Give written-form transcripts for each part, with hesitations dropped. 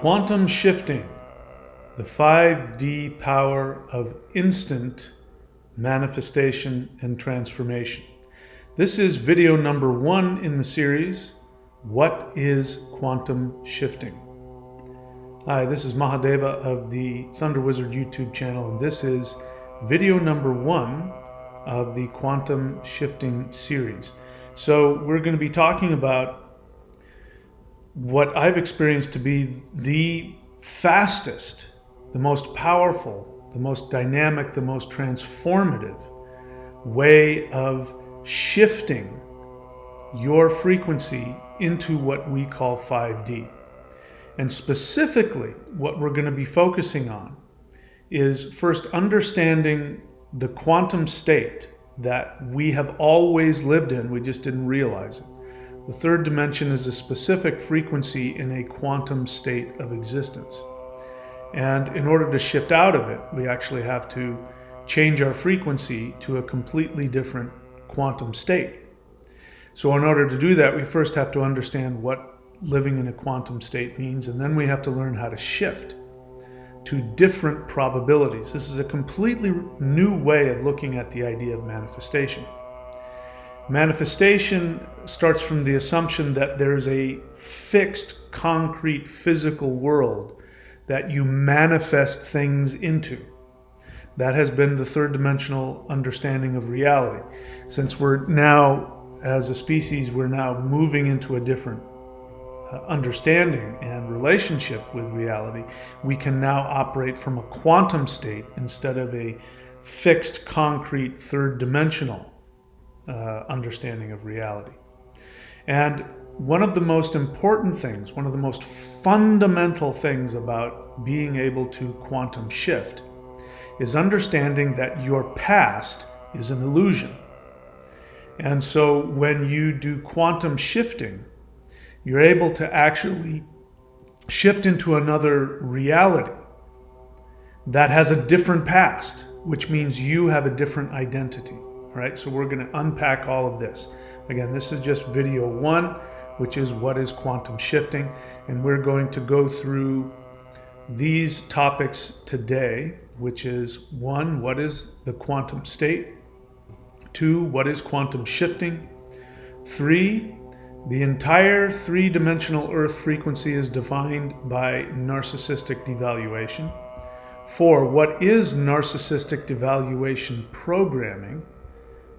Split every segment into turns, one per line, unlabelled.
Quantum shifting, the 5D power of instant manifestation and transformation. This is video number 1 in the series, What is Quantum Shifting? Hi, this is Mahadeva of the Thunder Wizard YouTube channel, and this is video number 1 of the Quantum Shifting series. So we're going to be talking about what I've experienced to be the fastest, the most powerful, the most dynamic, the most transformative way of shifting your frequency into what we call 5D. And specifically, what we're going to be focusing on is first understanding the quantum state that we have always lived in, we just didn't realize it. The third dimension is a specific frequency in a quantum state of existence. And in order to shift out of it, we actually have to change our frequency to a completely different quantum state. So in order to do that, we first have to understand what living in a quantum state means, and then we have to learn how to shift to different probabilities. This is a completely new way of looking at the idea of manifestation. Manifestation starts from the assumption that there's a fixed, concrete, physical world that you manifest things into. That has been the third dimensional understanding of reality. Since we're now, as a species, we're now moving into a different understanding and relationship with reality, we can now operate from a quantum state instead of a fixed, concrete, third dimensional understanding of reality. And one of the most important things, one of the most fundamental things about being able to quantum shift is understanding that your past is an illusion. And so when you do quantum shifting, you're able to actually shift into another reality that has a different past, which means you have a different identity. Right? So we're going to unpack all of this. Again, this is just video 1, which is what is quantum shifting, and we're going to go through these topics today, which is 1, what is the quantum state? 2, what is quantum shifting? 3, the entire 3-dimensional Earth frequency is defined by narcissistic devaluation. 4, what is narcissistic devaluation programming?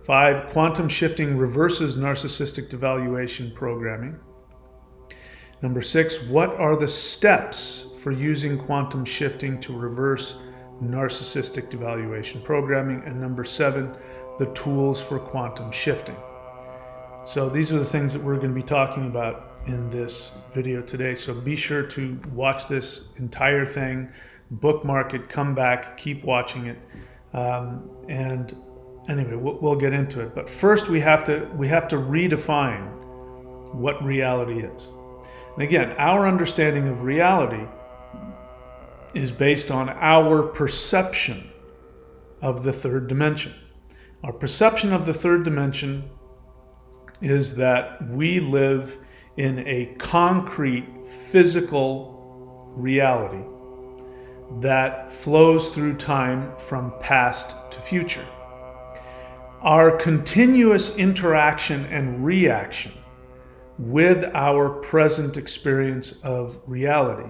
5, quantum shifting reverses narcissistic devaluation programming. Number 6, what are the steps for using quantum shifting to reverse narcissistic devaluation programming? And number 7, the tools for quantum shifting. So these are the things that we're going to be talking about in this video today. So be sure to watch this entire thing, bookmark it, come back, keep watching it, and anyway, we'll get into it. But first, we have to redefine what reality is. And again, our understanding of reality is based on our perception of the third dimension. Our perception of the third dimension is that we live in a concrete, physical reality that flows through time from past to future. Our continuous interaction and reaction with our present experience of reality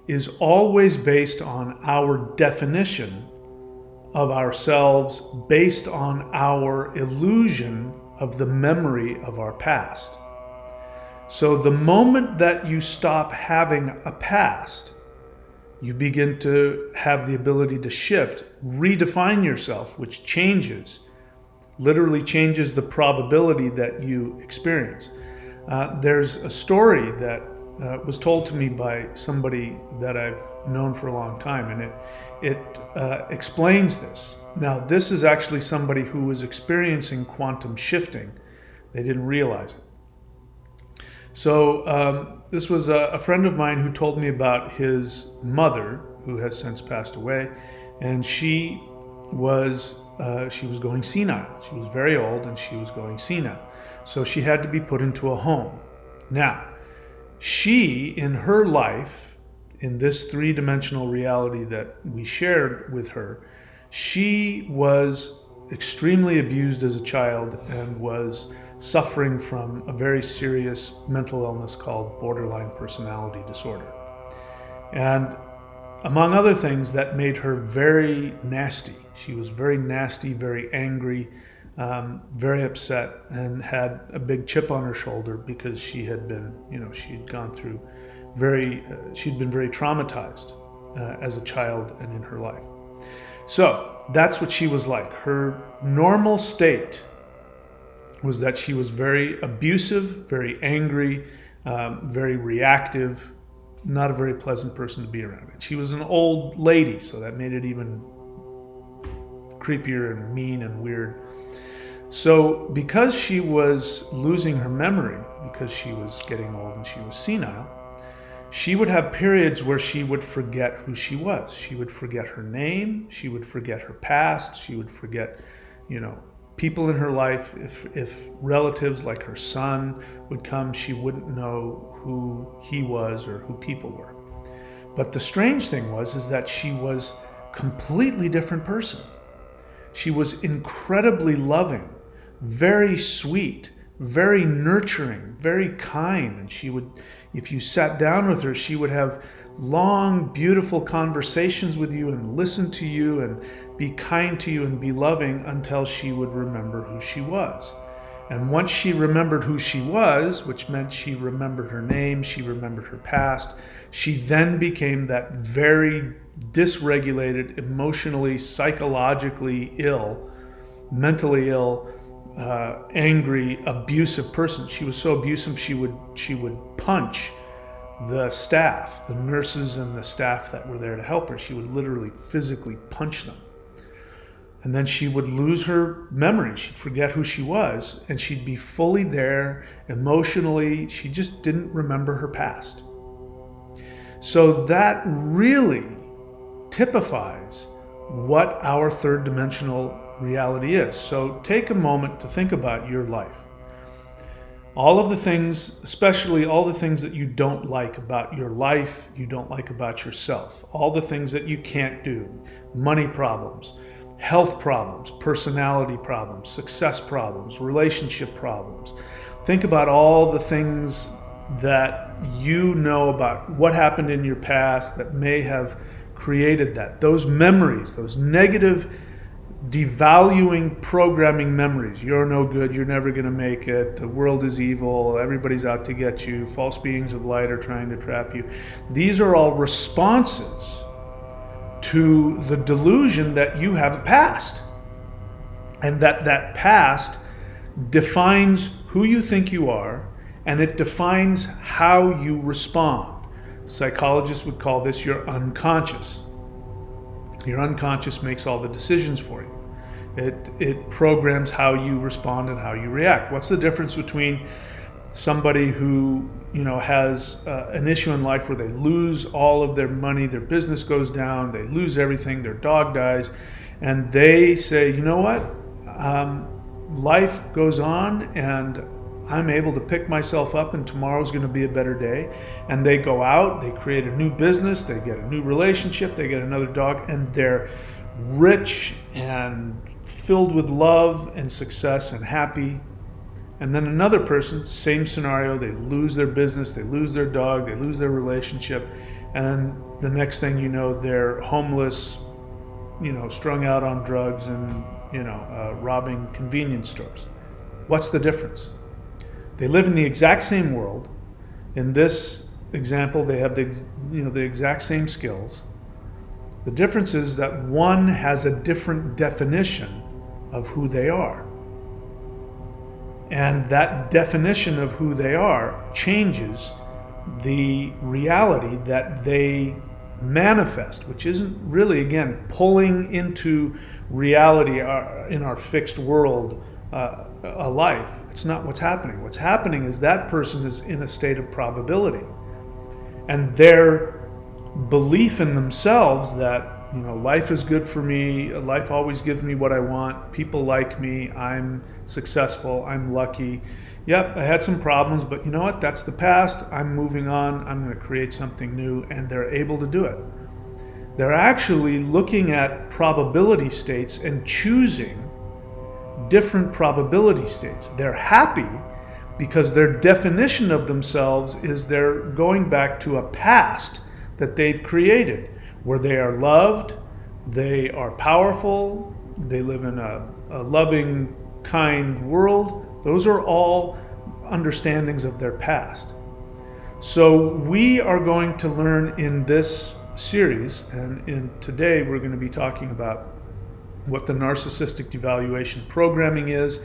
is always based on our definition of ourselves, based on our illusion of the memory of our past. So the moment that you stop having a past, you begin to have the ability to shift, redefine yourself, which literally changes the probability that you experience. There's a story that was told to me by somebody that I've known for a long time, and it explains this. Now, this is actually somebody who was experiencing quantum shifting. They didn't realize it. So this was a friend of mine who told me about his mother, who has since passed away, and she was going senile. She was very old and she was going senile. So she had to be put into a home. Now, she, in her life, in this three-dimensional reality that we shared with her, she was extremely abused as a child and was suffering from a very serious mental illness called borderline personality disorder. And among other things, that made her very nasty. She was very nasty, very angry, very upset, and had a big chip on her shoulder because she had been, she'd gone through she'd been very traumatized as a child and in her life. So that's what she was like. Her normal state was that she was very abusive, very angry, very reactive, not a very pleasant person to be around. And she was an old lady, so that made it even creepier and mean and weird. So because she was losing her memory, because she was getting old and she was senile, she would have periods where she would forget who she was. She would forget her name, she would forget her past, she would forget, people in her life. If relatives like her son would come, she wouldn't know who he was or who people were. But the strange thing is that she was a completely different person. She was incredibly loving, very sweet, very nurturing, very kind. And she would, if you sat down with her, she would have long, beautiful conversations with you and listen to you and be kind to you and be loving until she would remember who she was. And once she remembered who she was, which meant she remembered her name, she remembered her past, she then became that very dysregulated, emotionally, psychologically ill, mentally ill, angry, abusive person. She was so abusive she would punch the staff, the nurses and the staff that were there to help her. She would literally physically punch them. And then she would lose her memory. She'd forget who she was, and she'd be fully there emotionally. She just didn't remember her past. So that really typifies what our third dimensional reality is. So take a moment to think about your life. All of the things, especially all the things that you don't like about your life, you don't like about yourself, all the things that you can't do, money problems, health problems, personality problems, success problems, relationship problems. Think about all the things that you know about what happened in your past that may have created that. Those memories, those negative, devaluing programming memories. You're no good, you're never going to make it, the world is evil, everybody's out to get you, false beings of light are trying to trap you. These are all responses to the delusion that you have a past, and that past defines who you think you are, and it defines how you respond. Psychologists would call this your unconscious. Your unconscious makes all the decisions for you. It programs how you respond and how you react. What's the difference between somebody who has an issue in life where they lose all of their money, their business goes down, they lose everything, their dog dies, and they say, you know what, life goes on and I'm able to pick myself up and tomorrow's going to be a better day. And they go out, they create a new business, they get a new relationship, they get another dog, and they're rich and filled with love and success and happy. And then another person, same scenario, they lose their business, they lose their dog, they lose their relationship, and then the next thing you know, they're homeless, strung out on drugs and, robbing convenience stores. What's the difference? They live in the exact same world. In this example, they have the exact same skills. The difference is that one has a different definition of who they are. And that definition of who they are changes the reality that they manifest, which isn't really, again, pulling into reality in our fixed world a life. It's not what's happening. What's happening is that person is in a state of probability. And their belief in themselves that life is good for me. Life always gives me what I want. People like me. I'm successful. I'm lucky. Yep, I had some problems, but you know what? That's the past. I'm moving on. I'm going to create something new, and they're able to do it. They're actually looking at probability states and choosing different probability states. They're happy because their definition of themselves is they're going back to a past that they've created, where they are loved, they are powerful, they live in a loving, kind world. Those are all understandings of their past. So we are going to learn in this series, and today we're going to be talking about what the narcissistic devaluation programming is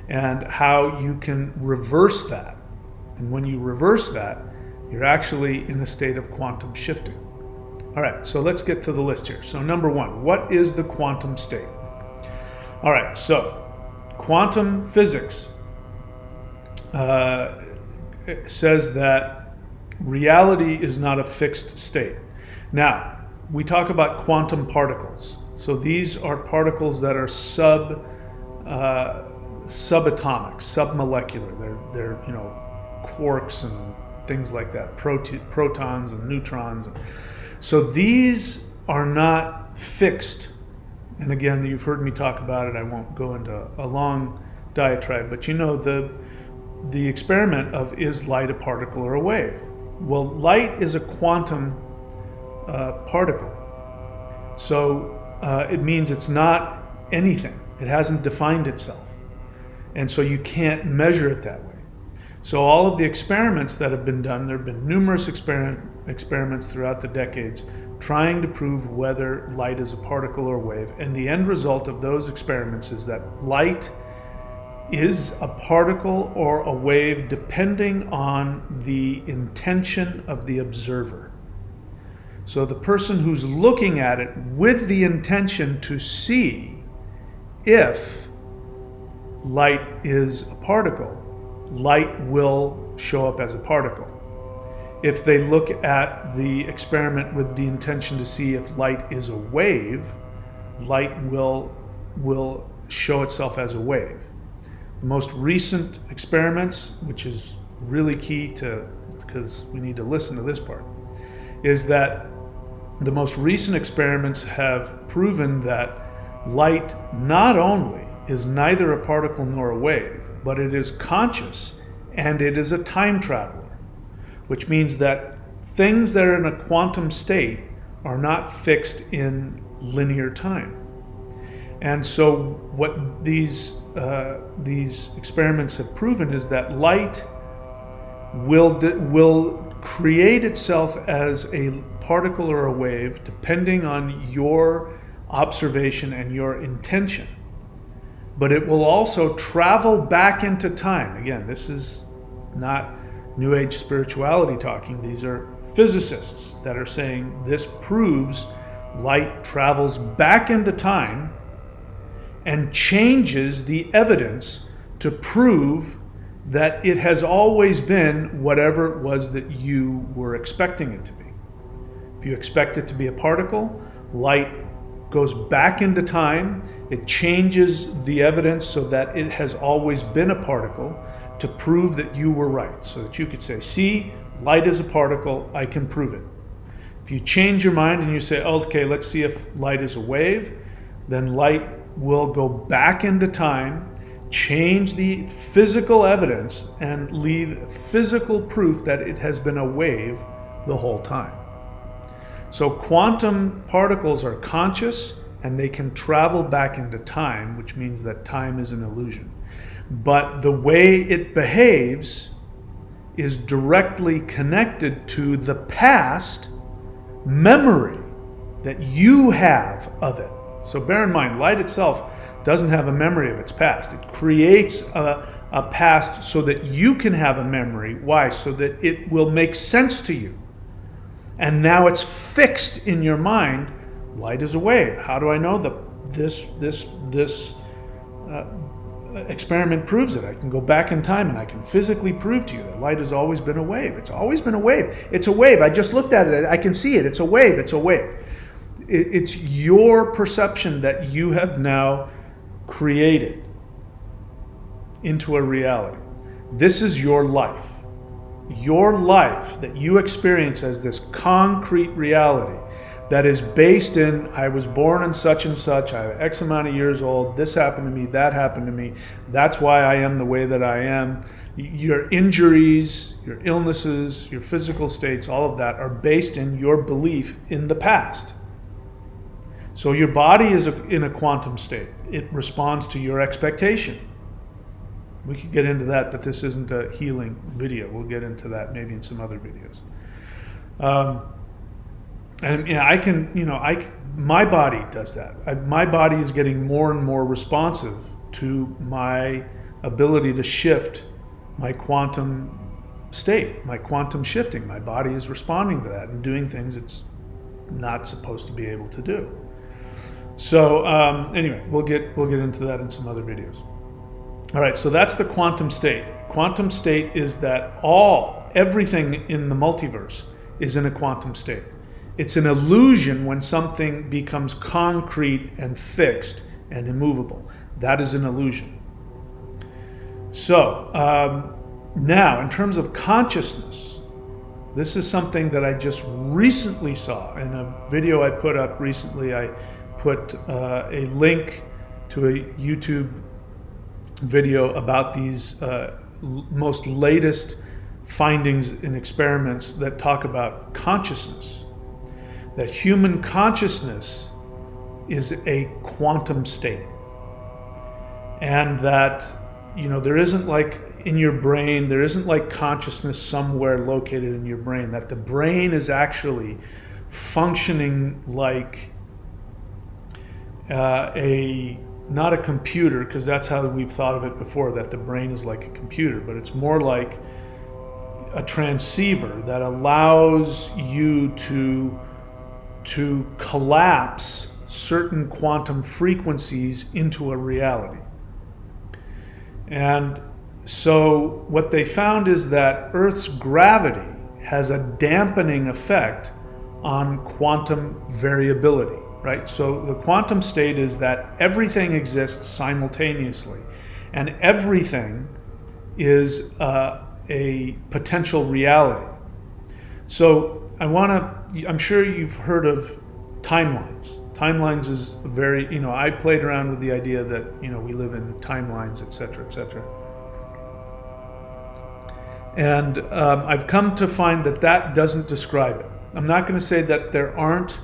and how you can reverse that. And when you reverse that, you're actually in a state of quantum shifting. All right, so let's get to the list here. So number one, what is the quantum state? All right, so quantum physics says that reality is not a fixed state. Now, we talk about quantum particles. So these are particles that are subatomic, submolecular. They're quarks and things like that, protons and neutrons. So these are not fixed. And again, you've heard me talk about it. I won't go into a long diatribe, but the experiment of, is light a particle or a wave? Well, light is a quantum particle. So it means it's not anything. It hasn't defined itself. And so you can't measure it that way. So all of the experiments that have been done, there have been numerous experiments throughout the decades trying to prove whether light is a particle or wave. And the end result of those experiments is that light is a particle or a wave depending on the intention of the observer. So the person who's looking at it with the intention to see if light is a particle, light will show up as a particle. If they look at the experiment with the intention to see if light is a wave, light will show itself as a wave. The most recent experiments, which is really key because we need to listen to this part, is that the most recent experiments have proven that light not only is neither a particle nor a wave, but it is conscious and it is a time traveler, which means that things that are in a quantum state are not fixed in linear time. And so what these experiments have proven is that light will create itself as a particle or a wave depending on your observation and your intention. But it will also travel back into time. Again, this is not New Age spirituality talking. These are physicists that are saying this proves light travels back into time and changes the evidence to prove that it has always been whatever it was that you were expecting it to be. If you expect it to be a particle, light goes back into time. It changes the evidence so that it has always been a particle to prove that you were right. So that you could say, see, light is a particle, I can prove it. If you change your mind and you say, okay, let's see if light is a wave, then light will go back into time, change the physical evidence, and leave physical proof that it has been a wave the whole time. So quantum particles are conscious and they can travel back into time, which means that time is an illusion. But the way it behaves is directly connected to the past memory that you have of it. So bear in mind, light itself doesn't have a memory of its past. It creates a past so that you can have a memory. Why? So that it will make sense to you. And now it's fixed in your mind. Light is a wave. How do I know that this experiment proves it? I can go back in time and I can physically prove to you that light has always been a wave. It's always been a wave. It's a wave. I just looked at it. I can see it. It's a wave. It's a wave. It's your perception that you have now created into a reality. This is your life. Your life that you experience as this concrete reality that is based in, I was born in such and such, I'm X amount of years old, this happened to me, that happened to me, that's why I am the way that I am. Your injuries, your illnesses, your physical states, all of that are based in your belief in the past. So your body is in a quantum state. It responds to your expectation. We could get into that, but this isn't a healing video. We'll get into that maybe in some other videos. And my body does that. My body is getting more and more responsive to my ability to shift my quantum state, my quantum shifting. My body is responding to that and doing things it's not supposed to be able to do. So anyway, we'll get into that in some other videos. All right, so that's the quantum state. Quantum state is that everything in the multiverse is in a quantum state. It's an illusion when something becomes concrete and fixed and immovable. That is an illusion. So now, in terms of consciousness, this is something that I just recently saw in a video I put up recently. I put a link to a YouTube video about these most latest findings in experiments that talk about consciousness. That human consciousness is a quantum state. And that, there isn't like in your brain, there isn't like consciousness somewhere located in your brain. That the brain is actually functioning like not a computer, because that's how we've thought of it before, that the brain is like a computer, but it's more like a transceiver that allows you to collapse certain quantum frequencies into a reality. And so what they found is that Earth's gravity has a dampening effect on quantum variability, right? So the quantum state is that everything exists simultaneously, and everything is a potential reality. So I'm sure you've heard of timelines. Timelines is very, I played around with the idea that, we live in timelines, etc., etc. And I've come to find that doesn't describe it. I'm not going to say that there aren't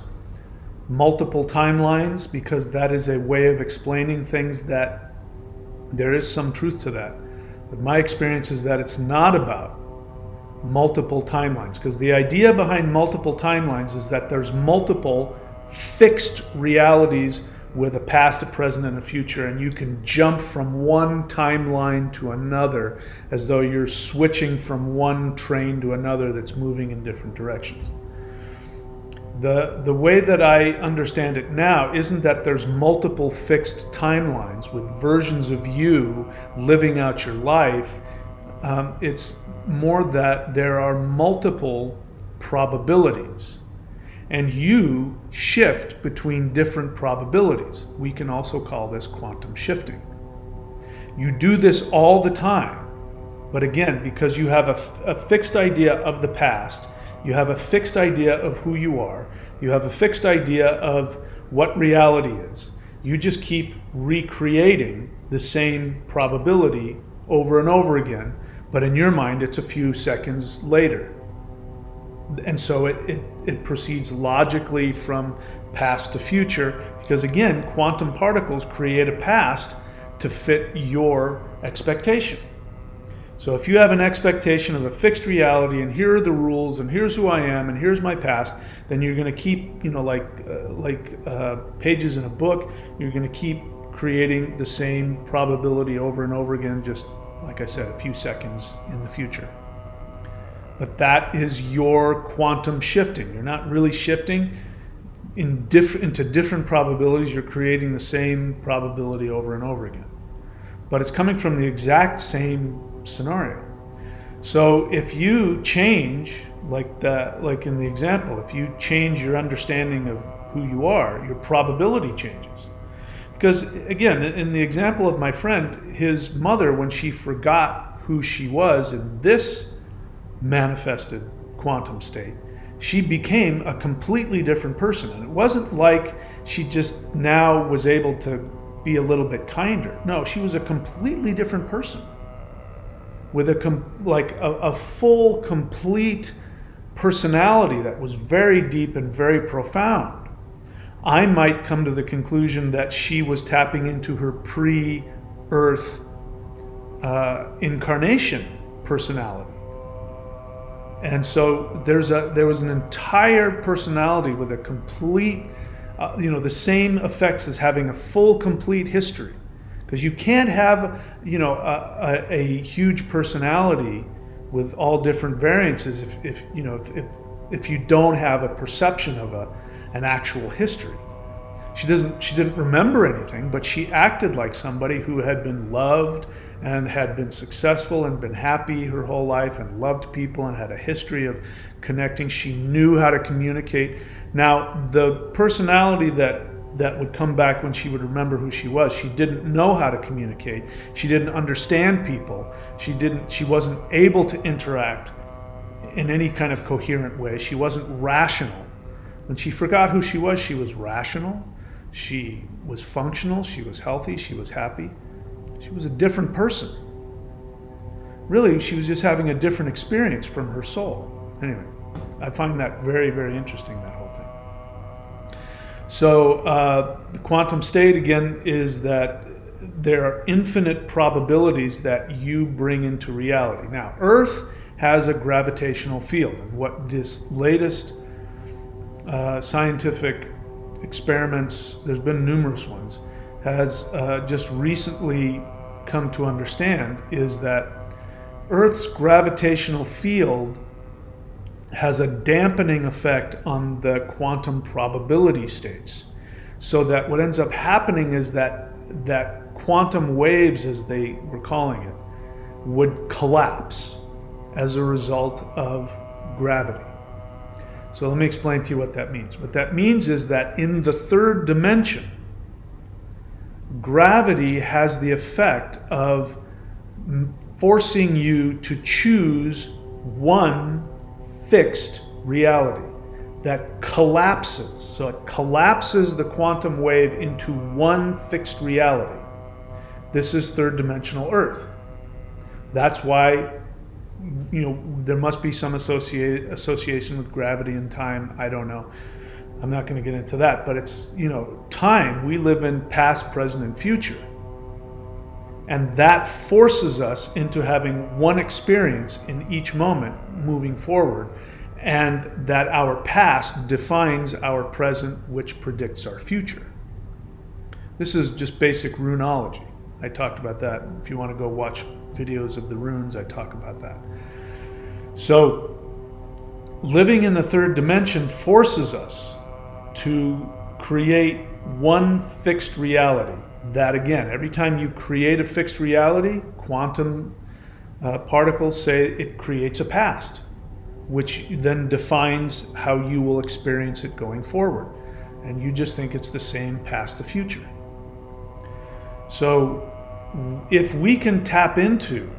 multiple timelines, because that is a way of explaining things that there is some truth to that. But my experience is that it's not about multiple timelines, because the idea behind multiple timelines is that there's multiple fixed realities with a past, a present, and a future, and you can jump from one timeline to another as though you're switching from one train to another that's moving in different directions. The way that I understand it now isn't that there's multiple fixed timelines with versions of you living out your life. It's more that there are multiple probabilities, and you shift between different probabilities. We can also call this quantum shifting. You do this all the time, but again, because you have a fixed idea of the past, you have a fixed idea of who you are, you have a fixed idea of what reality is. You just keep recreating the same probability over and over again, but in your mind it's a few seconds later. And so it proceeds logically from past to future, because again, quantum particles create a past to fit your expectation. So if you have an expectation of a fixed reality, and here are the rules, and here's who I am, and here's my past, then you're going to keep, like pages in a book, you're going to keep creating the same probability over and over again, just like I said, a few seconds in the future. But that is your quantum shifting. You're not really shifting into different probabilities. You're creating the same probability over and over again. But it's coming from the exact same scenario. So if you change, like in the example, if you change your understanding who you are, your probability changes. Because again, in the example of my friend, his mother, when she forgot who she was in this manifested quantum state, she became a completely different person. And it wasn't like she just now was able to be a little bit kinder. No, she was a completely different person with a full, complete personality that was very deep and very profound. I might come to the conclusion that she was tapping into her pre-Earth incarnation personality. And so there was an entire personality with a complete, the same effects as having a full, complete history. Because you can't have, a huge personality with all different variances if you don't have a perception of an actual history. She didn't remember anything, but she acted like somebody who had been loved and had been successful and been happy her whole life and loved people and had a history of connecting. She knew how to communicate. Now, the personality that would come back when she would remember who she was, she didn't know how to communicate. She didn't understand people. She wasn't able to interact in any kind of coherent way. She wasn't rational. When she forgot who she was rational. She was functional, she was healthy, she was happy. She was a different person. Really, she was just having a different experience from her soul. Anyway, I find that very, very interesting, that whole thing. So the quantum state, again, is that there are infinite probabilities that you bring into reality. Now, Earth has a gravitational field, and what this latest scientific experiments, there's been numerous ones, has just recently come to understand is that Earth's gravitational field has a dampening effect on the quantum probability states. So that what ends up happening is that quantum waves, as they were calling it, would collapse as a result of gravity. So let me explain to you what that means. What that means is that in the third dimension, gravity has the effect of forcing you to choose one fixed reality that collapses. So it collapses the quantum wave into one fixed reality. This is third dimensional Earth. That's why there must be some association with gravity and time. I don't know. I'm not going to get into that, but it's, time. We live in past, present, and future. And that forces us into having one experience in each moment moving forward, and that our past defines our present, which predicts our future. This is just basic runology. I talked about that. If you want to go watch videos of the runes, I talk about that. So living in the third dimension forces us to create one fixed reality. That again, every time you create a fixed reality, quantum particles say it creates a past, which then defines how you will experience it going forward. And you just think it's the same past to future. So if we can tap into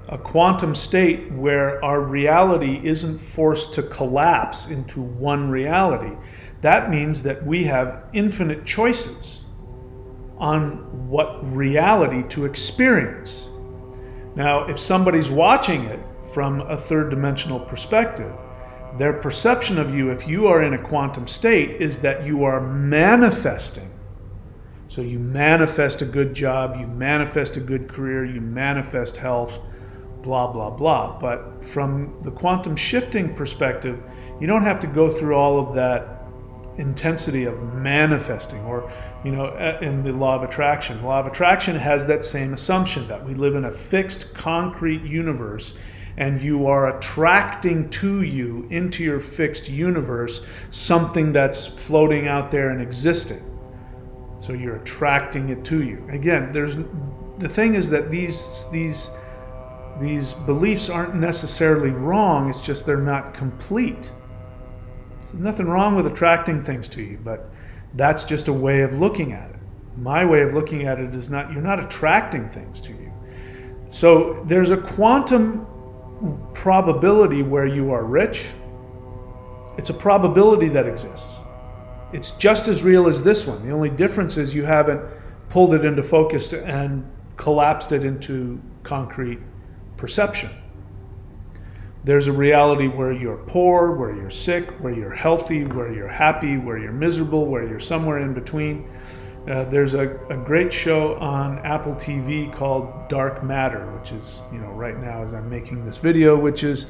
a quantum state where our reality isn't forced to collapse into one reality, that means that we have infinite choices on what reality to experience. Now, if somebody's watching it from a third dimensional perspective, their perception of you, if you are in a quantum state, is that you are manifesting. So you manifest a good job, you manifest a good career, you manifest health, blah, blah, blah. But from the quantum shifting perspective, you don't have to go through all of that intensity of manifesting, or, in the law of attraction. The law of attraction has that same assumption that we live in a fixed, concrete universe, and you are attracting to you, into your fixed universe, something that's floating out there and existing. So you're attracting it to you. Again, the thing is that these beliefs aren't necessarily wrong, it's just they're not complete. There's nothing wrong with attracting things to you, but that's just a way of looking at it. My way of looking at it is not, you're not attracting things to you. So there's a quantum probability where you are rich. It's a probability that exists. It's just as real as this one. The only difference is you haven't pulled it into focus and collapsed it into concrete perception. There's a reality where you're poor, where you're sick, where you're healthy, where you're happy, where you're miserable, where you're somewhere in between. There's a great show on Apple TV called Dark Matter, which is, right now as I'm making this video, which is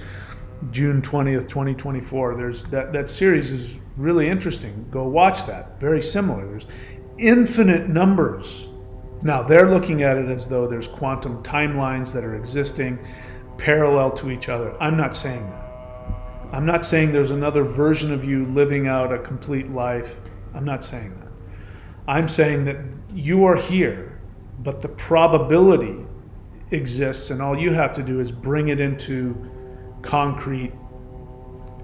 June 20th, 2024. There's that series is really interesting. Go watch that. Very similar. There's infinite numbers. Now they're looking at it as though there's quantum timelines that are existing parallel to each other. I'm not saying that. I'm not saying there's another version of you living out a complete life. I'm not saying that. I'm saying that you are here, but the probability exists, and all you have to do is bring it into concrete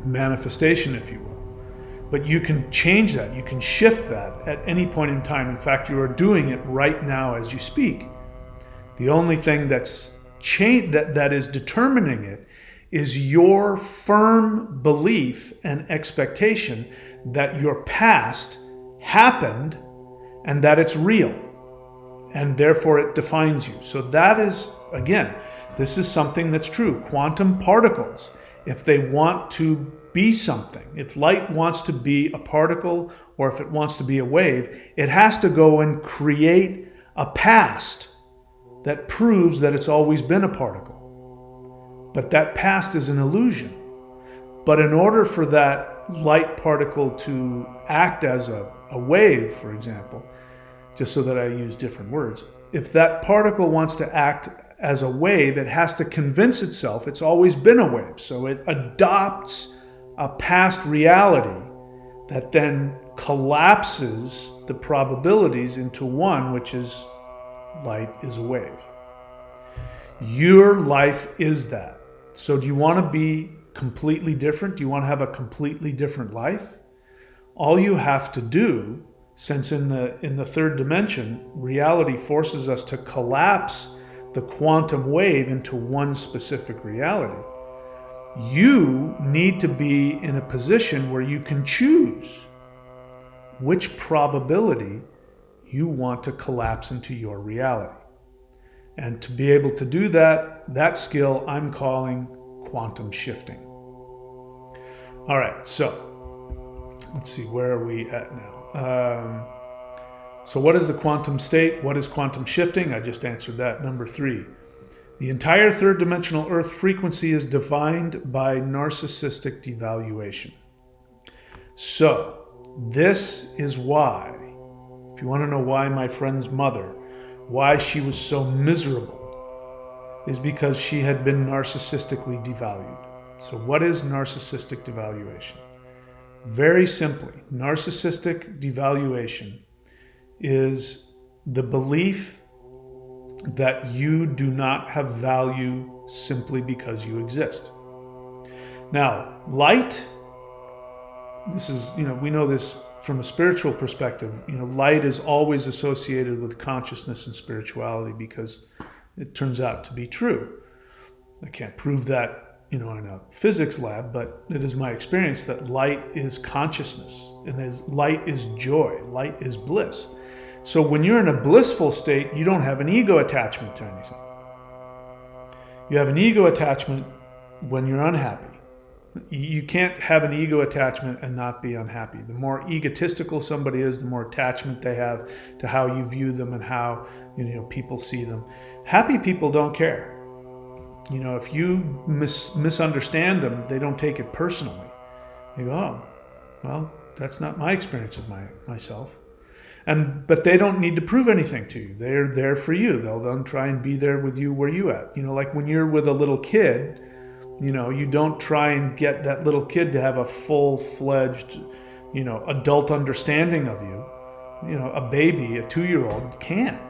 manifestation, if you will. But you can change that. You can shift that at any point in time. In fact, you are doing it right now as you speak. The only thing that's that is determining it is your firm belief and expectation that your past happened and that it's real, and therefore it defines you. So that is, again, this is something that's true. Quantum particles, if they want to be something, if light wants to be a particle or if it wants to be a wave, it has to go and create a past that proves that it's always been a particle. But that past is an illusion. But in order for that light particle to act as a wave, for example, just so that I use different words, if that particle wants to act as a wave, it has to convince itself it's always been a wave. So it adopts a past reality that then collapses the probabilities into one, which is light is a wave. Your life is that. So do you want to be completely different? Do you want to have a completely different life? All you have to do, since in the third dimension, reality forces us to collapse the quantum wave into one specific reality, you need to be in a position where you can choose which probability you want to collapse into your reality. And to be able to do that skill I'm calling quantum shifting. All right, so let's see, where are we at now? So what is the quantum state? What is quantum shifting? I just answered that. Number 3, the entire third dimensional Earth frequency is defined by narcissistic devaluation. So this is why, if you want to know why my friend's mother, why she was so miserable, is because she had been narcissistically devalued. So what is narcissistic devaluation? Very simply, narcissistic devaluation is the belief that you do not have value simply because you exist. Now, light, this is, we know this from a spiritual perspective. Light is always associated with consciousness and spirituality because it turns out to be true. I can't prove that in a physics lab, but it is my experience that light is consciousness, and light is joy, light is bliss. So when you're in a blissful state, you don't have an ego attachment to anything. You have an ego attachment when you're unhappy. You can't have an ego attachment and not be unhappy. The more egotistical somebody is, the more attachment they have to how you view them and how people see them. Happy people don't care. If you misunderstand them, they don't take it personally. They go, oh, well, that's not my experience of myself. But they don't need to prove anything to you. They're there for you. They'll try and be there with you where you at. Like when you're with a little kid, you don't try and get that little kid to have a full-fledged, adult understanding of you. A baby, a 2-year-old can't.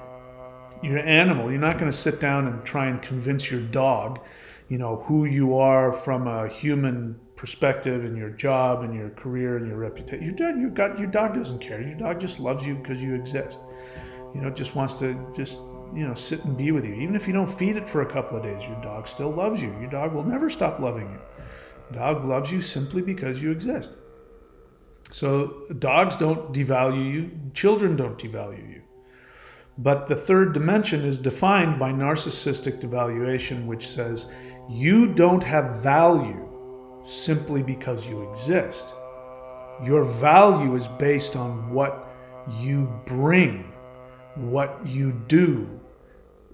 You're an animal. You're not going to sit down and try and convince your dog, who you are from a human perspective and your job and your career and your reputation. Your dog doesn't care. Your dog just loves you because you exist. Just wants to sit and be with you. Even if you don't feed it for a couple of days, your dog still loves you. Your dog will never stop loving you. The dog loves you simply because you exist. So dogs don't devalue you. Children don't devalue you. But the third dimension is defined by narcissistic devaluation, which says you don't have value simply because you exist. Your value is based on what you bring, what you do,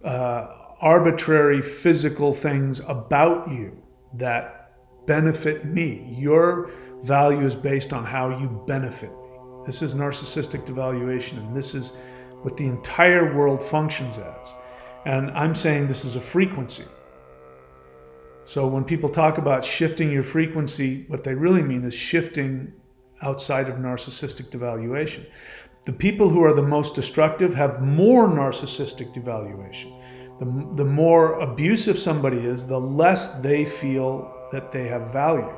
arbitrary physical things about you that benefit me. Your value is based on how you benefit me. This is narcissistic devaluation, and this is what the entire world functions as. And I'm saying this is a frequency. So when people talk about shifting your frequency, what they really mean is shifting outside of narcissistic devaluation. The people who are the most destructive have more narcissistic devaluation. The more abusive somebody is, the less they feel that they have value.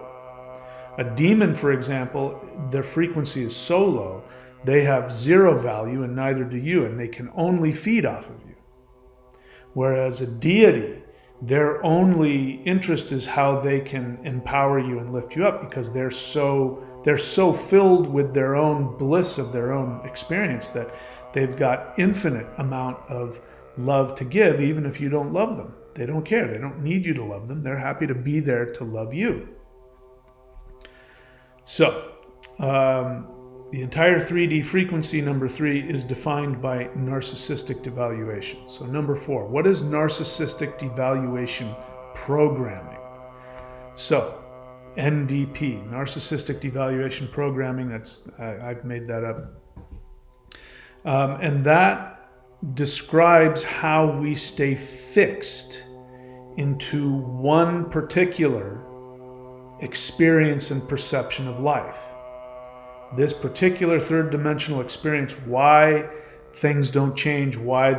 A demon, for example, their frequency is so low, they have zero value and neither do you, and they can only feed off of you. Whereas a deity, their only interest is how they can empower you and lift you up, because they're so filled with their own bliss of their own experience that they've got infinite amount of love to give, even if you don't love them. They don't care. They don't need you to love them. They're happy to be there to love you. So, the entire 3D frequency, number 3, is defined by narcissistic devaluation. So number 4, what is narcissistic devaluation programming? So, NDP, narcissistic devaluation programming, I've made that up. And that describes how we stay fixed into one particular experience and perception of life. This particular third dimensional experience, why things don't change, why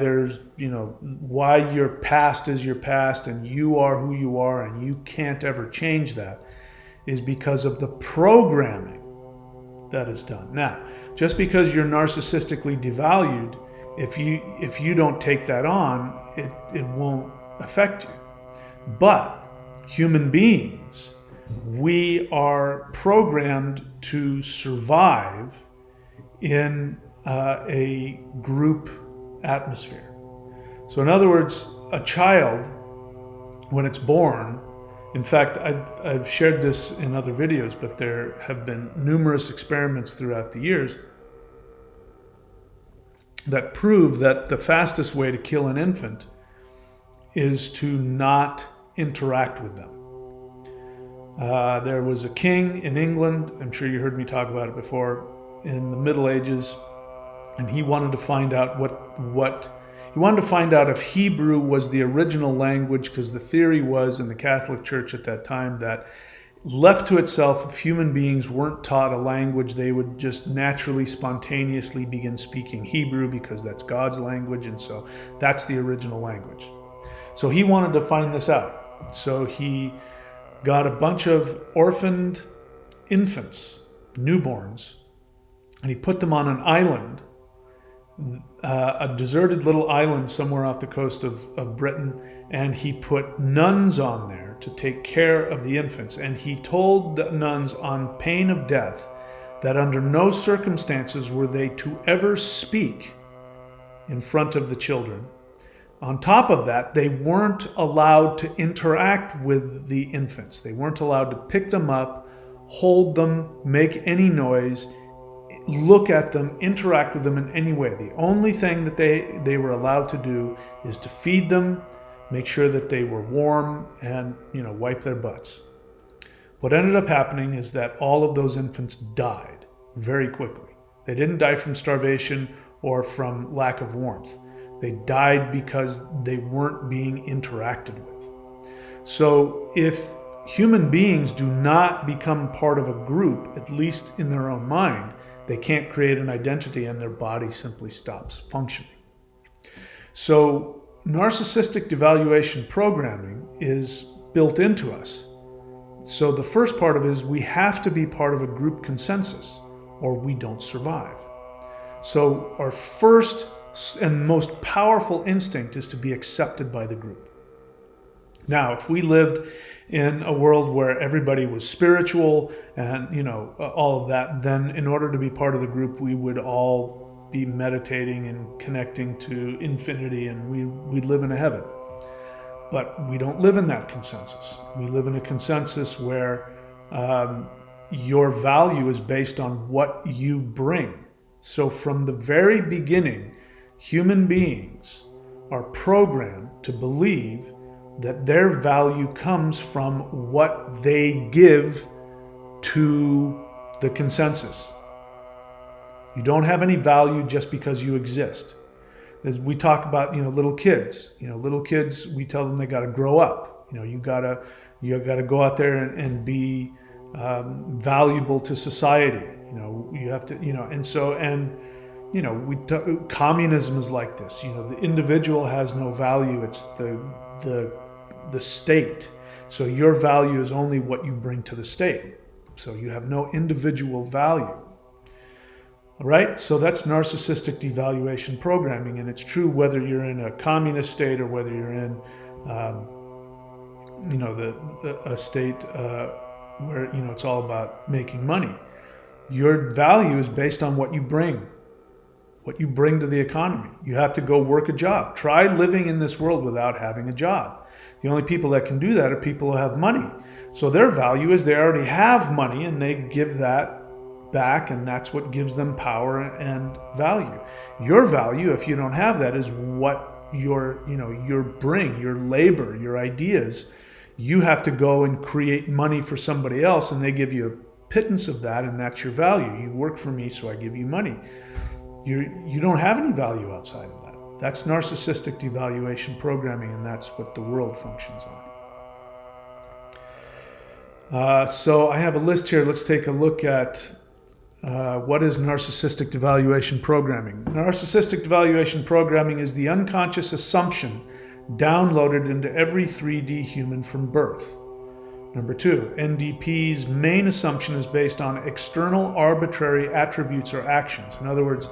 why your past is your past and you are who you are and you can't ever change that, is because of the programming that is done. Now, just because you're narcissistically devalued, if you don't take that on, it won't affect you. But human beings, we are programmed to survive in a group atmosphere. So in other words, a child, when it's born, in fact, I've shared this in other videos, but there have been numerous experiments throughout the years that prove that the fastest way to kill an infant is to not interact with them. There was a king in England, I'm sure you heard me talk about it before, in the Middle Ages, and he wanted to find out he wanted to find out if Hebrew was the original language, because the theory was in the Catholic Church at that time that left to itself, if human beings weren't taught a language, they would just naturally, spontaneously begin speaking Hebrew because that's God's language, and so that's the original language. So he wanted to find this out. So he got a bunch of orphaned infants, newborns, and he put them on an island, a deserted little island somewhere off the coast of Britain, and he put nuns on there to take care of the infants. And he told the nuns on pain of death that under no circumstances were they to ever speak in front of the children. On top of that, they weren't allowed to interact with the infants. They weren't allowed to pick them up, hold them, make any noise, look at them, interact with them in any way. The only thing that they were allowed to do is to feed them, make sure that they were warm, and wipe their butts. What ended up happening is that all of those infants died very quickly. They didn't die from starvation or from lack of warmth. They died because they weren't being interacted with. So if human beings do not become part of a group, at least in their own mind, they can't create an identity and their body simply stops functioning. So narcissistic devaluation programming is built into us. So the first part of it is we have to be part of a group consensus or we don't survive. So our first and most powerful instinct is to be accepted by the group. Now, if we lived in a world where everybody was spiritual and, all of that, then in order to be part of the group, we would all be meditating and connecting to infinity and we'd live in a heaven. But we don't live in that consensus. We live in a consensus where your value is based on what you bring. So from the very beginning, human beings are programmed to believe that their value comes from what they give to the consensus. You don't have any value just because you exist. As we talk about, little kids. Little kids, we tell them they got to grow up. You got to go out there and be valuable to society. You have to, communism is like this. The individual has no value. It's the state. So your value is only what you bring to the state. So you have no individual value. All right? So that's narcissistic devaluation programming, and it's true whether you're in a communist state or whether you're in, a state where it's all about making money. Your value is based on what you bring to the economy. You have to go work a job. Try living in this world without having a job. The only people that can do that are people who have money. So their value is they already have money and they give that back, and that's what gives them power and value. Your value, if you don't have that, is what your labor, your ideas. You have to go and create money for somebody else, and they give you a pittance of that, and that's your value. You work for me, so I give you money. You don't have any value outside of that. That's narcissistic devaluation programming, and that's what the world functions on. So I have a list here. Let's take a look at what is narcissistic devaluation programming. Narcissistic devaluation programming is the unconscious assumption downloaded into every 3D human from birth. Number 2, NDP's main assumption is based on external arbitrary attributes or actions. In other words,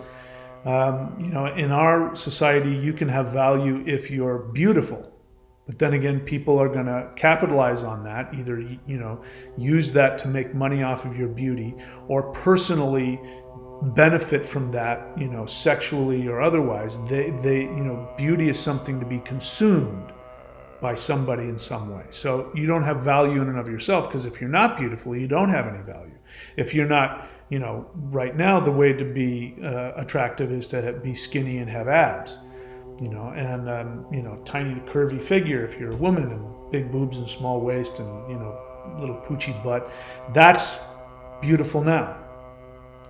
in our society, you can have value if you're beautiful. But then again, people are going to capitalize on that, either, use that to make money off of your beauty or personally benefit from that, sexually or otherwise. Beauty is something to be consumed by somebody in some way. So you don't have value in and of yourself, because if you're not beautiful, you don't have any value. If you're not, right now the way to be attractive is to be skinny and have abs. Tiny to curvy figure if you're a woman, and big boobs and small waist and, little poochy butt. That's beautiful now.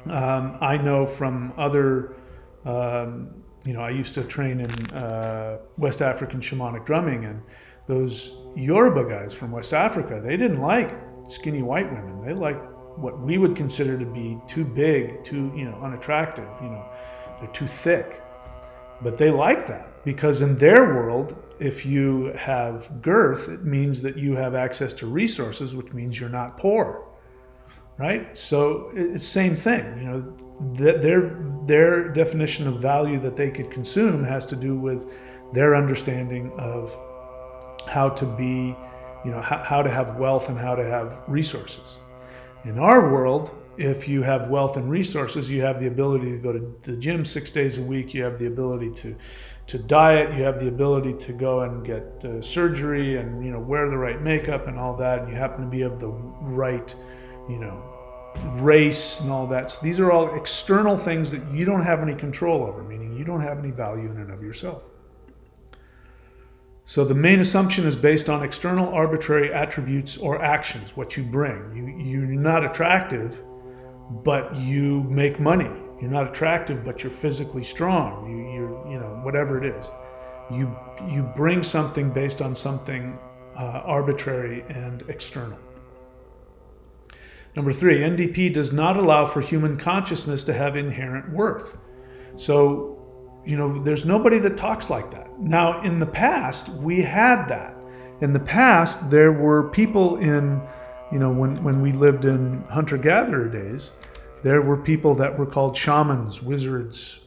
I know from other, I used to train in West African shamanic drumming, and those Yoruba guys from West Africa, they didn't like skinny white women. They liked what we would consider to be too big, too, unattractive, they're too thick. But they like that because in their world, if you have girth, it means that you have access to resources, which means you're not poor, right? So it's the same thing. Their definition of value that they could consume has to do with their understanding of how to be, how to have wealth and how to have resources. In our world, if you have wealth and resources, you have the ability to go to the gym 6 days a week. You have the ability to diet. You have the ability to go and get surgery and, wear the right makeup and all that. And you happen to be of the right, race and all that. So these are all external things that you don't have any control over, meaning you don't have any value in and of yourself. So the main assumption is based on external arbitrary attributes or actions, what you bring. You're not attractive, but you make money. You're not attractive, but you're physically strong. You're whatever it is. You bring something based on something arbitrary and external. Number 3, NDP does not allow for human consciousness to have inherent worth. So, there's nobody that talks like that. Now, in the past, we had that. in the past, there were people in, when we lived in hunter-gatherer days, there were people that were called shamans, wizards,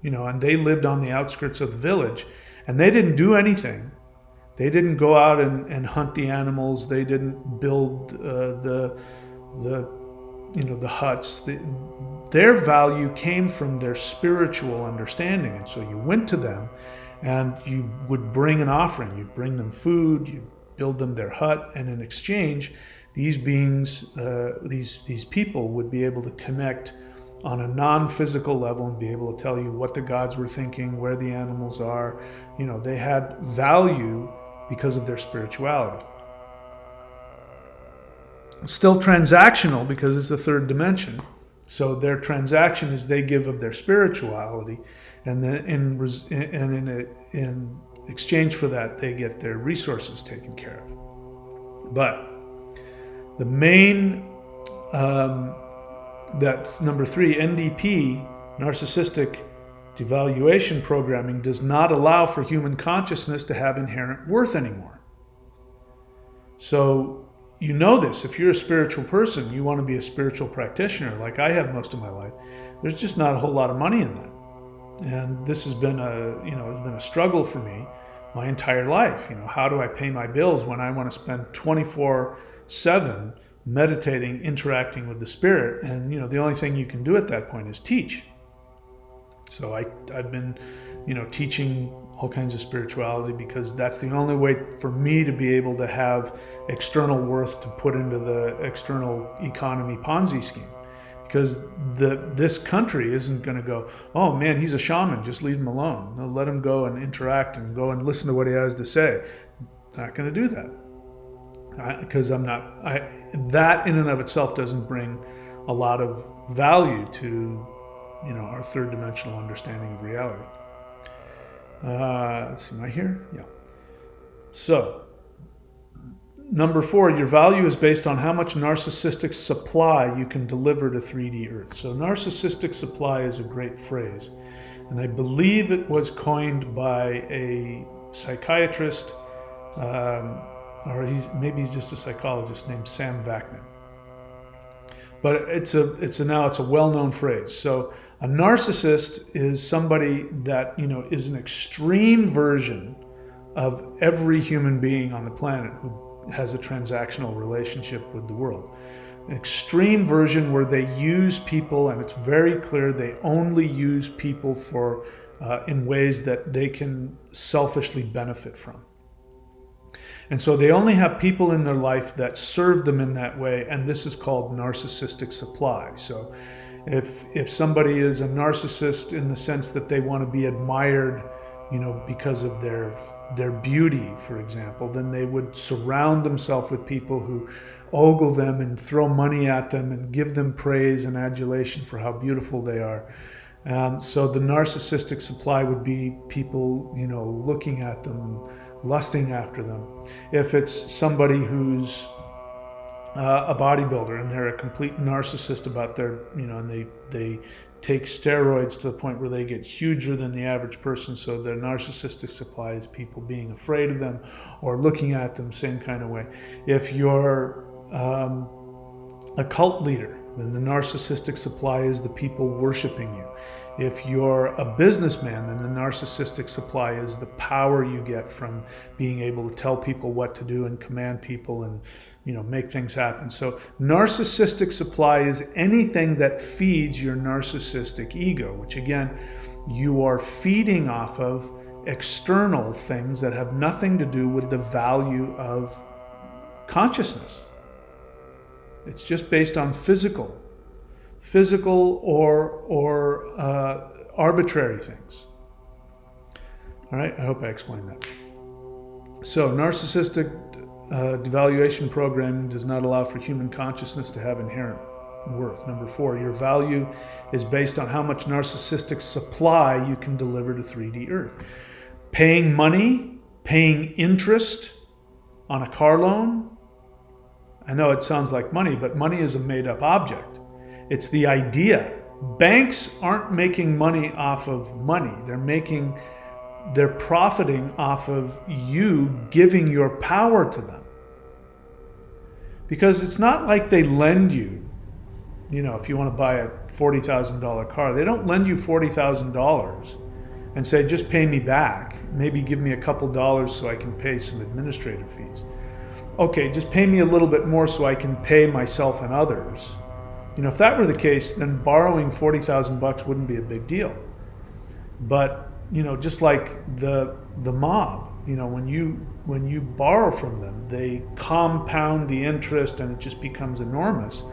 and they lived on the outskirts of the village, and they didn't do anything. They didn't go out and hunt the animals. They didn't build the huts. Their value came from their spiritual understanding, and so you went to them, and you would bring an offering. You'd bring them food. You'd build them their hut, and in exchange, these beings, these people, would be able to connect on a non-physical level and be able to tell you what the gods were thinking, where the animals are. They had value because of their spirituality. Still transactional because it's the third dimension. So their transaction is they give of their spirituality, and then in exchange for that, they get their resources taken care of. But the main, that number 3, NDP, narcissistic devaluation programming, does not allow for human consciousness to have inherent worth anymore. So this, if you're a spiritual person, you want to be a spiritual practitioner like I have most of my life, there's just not a whole lot of money in that. And this has been a struggle for me my entire life. How do I pay my bills when I want to spend 24/7 meditating, interacting with the spirit? And the only thing you can do at that point is teach. So I've been teaching all kinds of spirituality because that's the only way for me to be able to have external worth to put into the external economy Ponzi scheme. Because this country isn't going to go, oh man, he's a shaman, just leave him alone. No, let him go and interact and go and listen to what he has to say. Not going to do that. Because that in and of itself doesn't bring a lot of value to our third dimensional understanding of reality. Let's see, am I here? Yeah. So, number 4, your value is based on how much narcissistic supply you can deliver to 3D Earth. So narcissistic supply is a great phrase, and I believe it was coined by a psychiatrist, or maybe he's just a psychologist named Sam Vaknin. But it's a well-known phrase. So a narcissist is somebody that is an extreme version of every human being on the planet who has a transactional relationship with the world. An extreme version where they use people, and it's very clear they only use people for in ways that they can selfishly benefit from. And so they only have people in their life that serve them in that way, and this is called narcissistic supply. So if somebody is a narcissist in the sense that they want to be admired, because of their beauty, for example, then they would surround themselves with people who ogle them and throw money at them and give them praise and adulation for how beautiful they are. So the narcissistic supply would be people, looking at them, lusting after them. If it's somebody who's a bodybuilder and they're a complete narcissist about their, and they take steroids to the point where they get huger than the average person, so their narcissistic supply is people being afraid of them or looking at them same kind of way. If you're a cult leader, then the narcissistic supply is the people worshiping you. If you're a businessman, then the narcissistic supply is the power you get from being able to tell people what to do and command people and make things happen. So narcissistic supply is anything that feeds your narcissistic ego, which again, you are feeding off of external things that have nothing to do with the value of consciousness. It's just based on physical or arbitrary things. All right, I hope I explained that. So narcissistic devaluation programming does not allow for human consciousness to have inherent worth. Number 4, your value is based on how much narcissistic supply you can deliver to 3D Earth. Paying money, paying interest on a car loan. I know it sounds like money, but money is a made-up object. It's the idea. Banks aren't making money off of money. They're making they're profiting off of you giving your power to them. Because it's not like they lend you, if you want to buy a $40,000 car, they don't lend you $40,000 and say, just pay me back. Maybe give me a couple dollars so I can pay some administrative fees. Okay, just pay me a little bit more so I can pay myself and others. If that were the case, then borrowing $40,000 wouldn't be a big deal. But, just like the mob, when you borrow from them, they compound the interest and it just becomes enormous.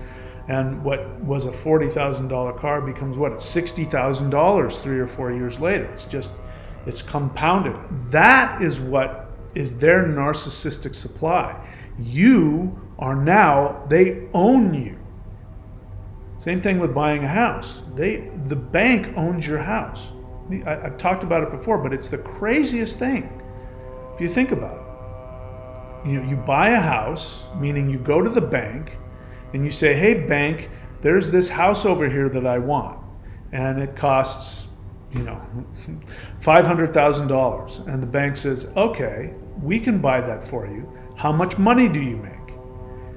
And what was a $40,000 car becomes it's $60,000 3 or 4 years later. It's compounded. That is what is their narcissistic supply. You are now, they own you. Same thing with buying a house. The bank owns your house. I've talked about it before, but it's the craziest thing if you think about it. You buy a house, meaning you go to the bank and you say, hey bank, there's this house over here that I want, and it costs $500,000. And the bank says, okay, we can buy that for you. How much money do you make?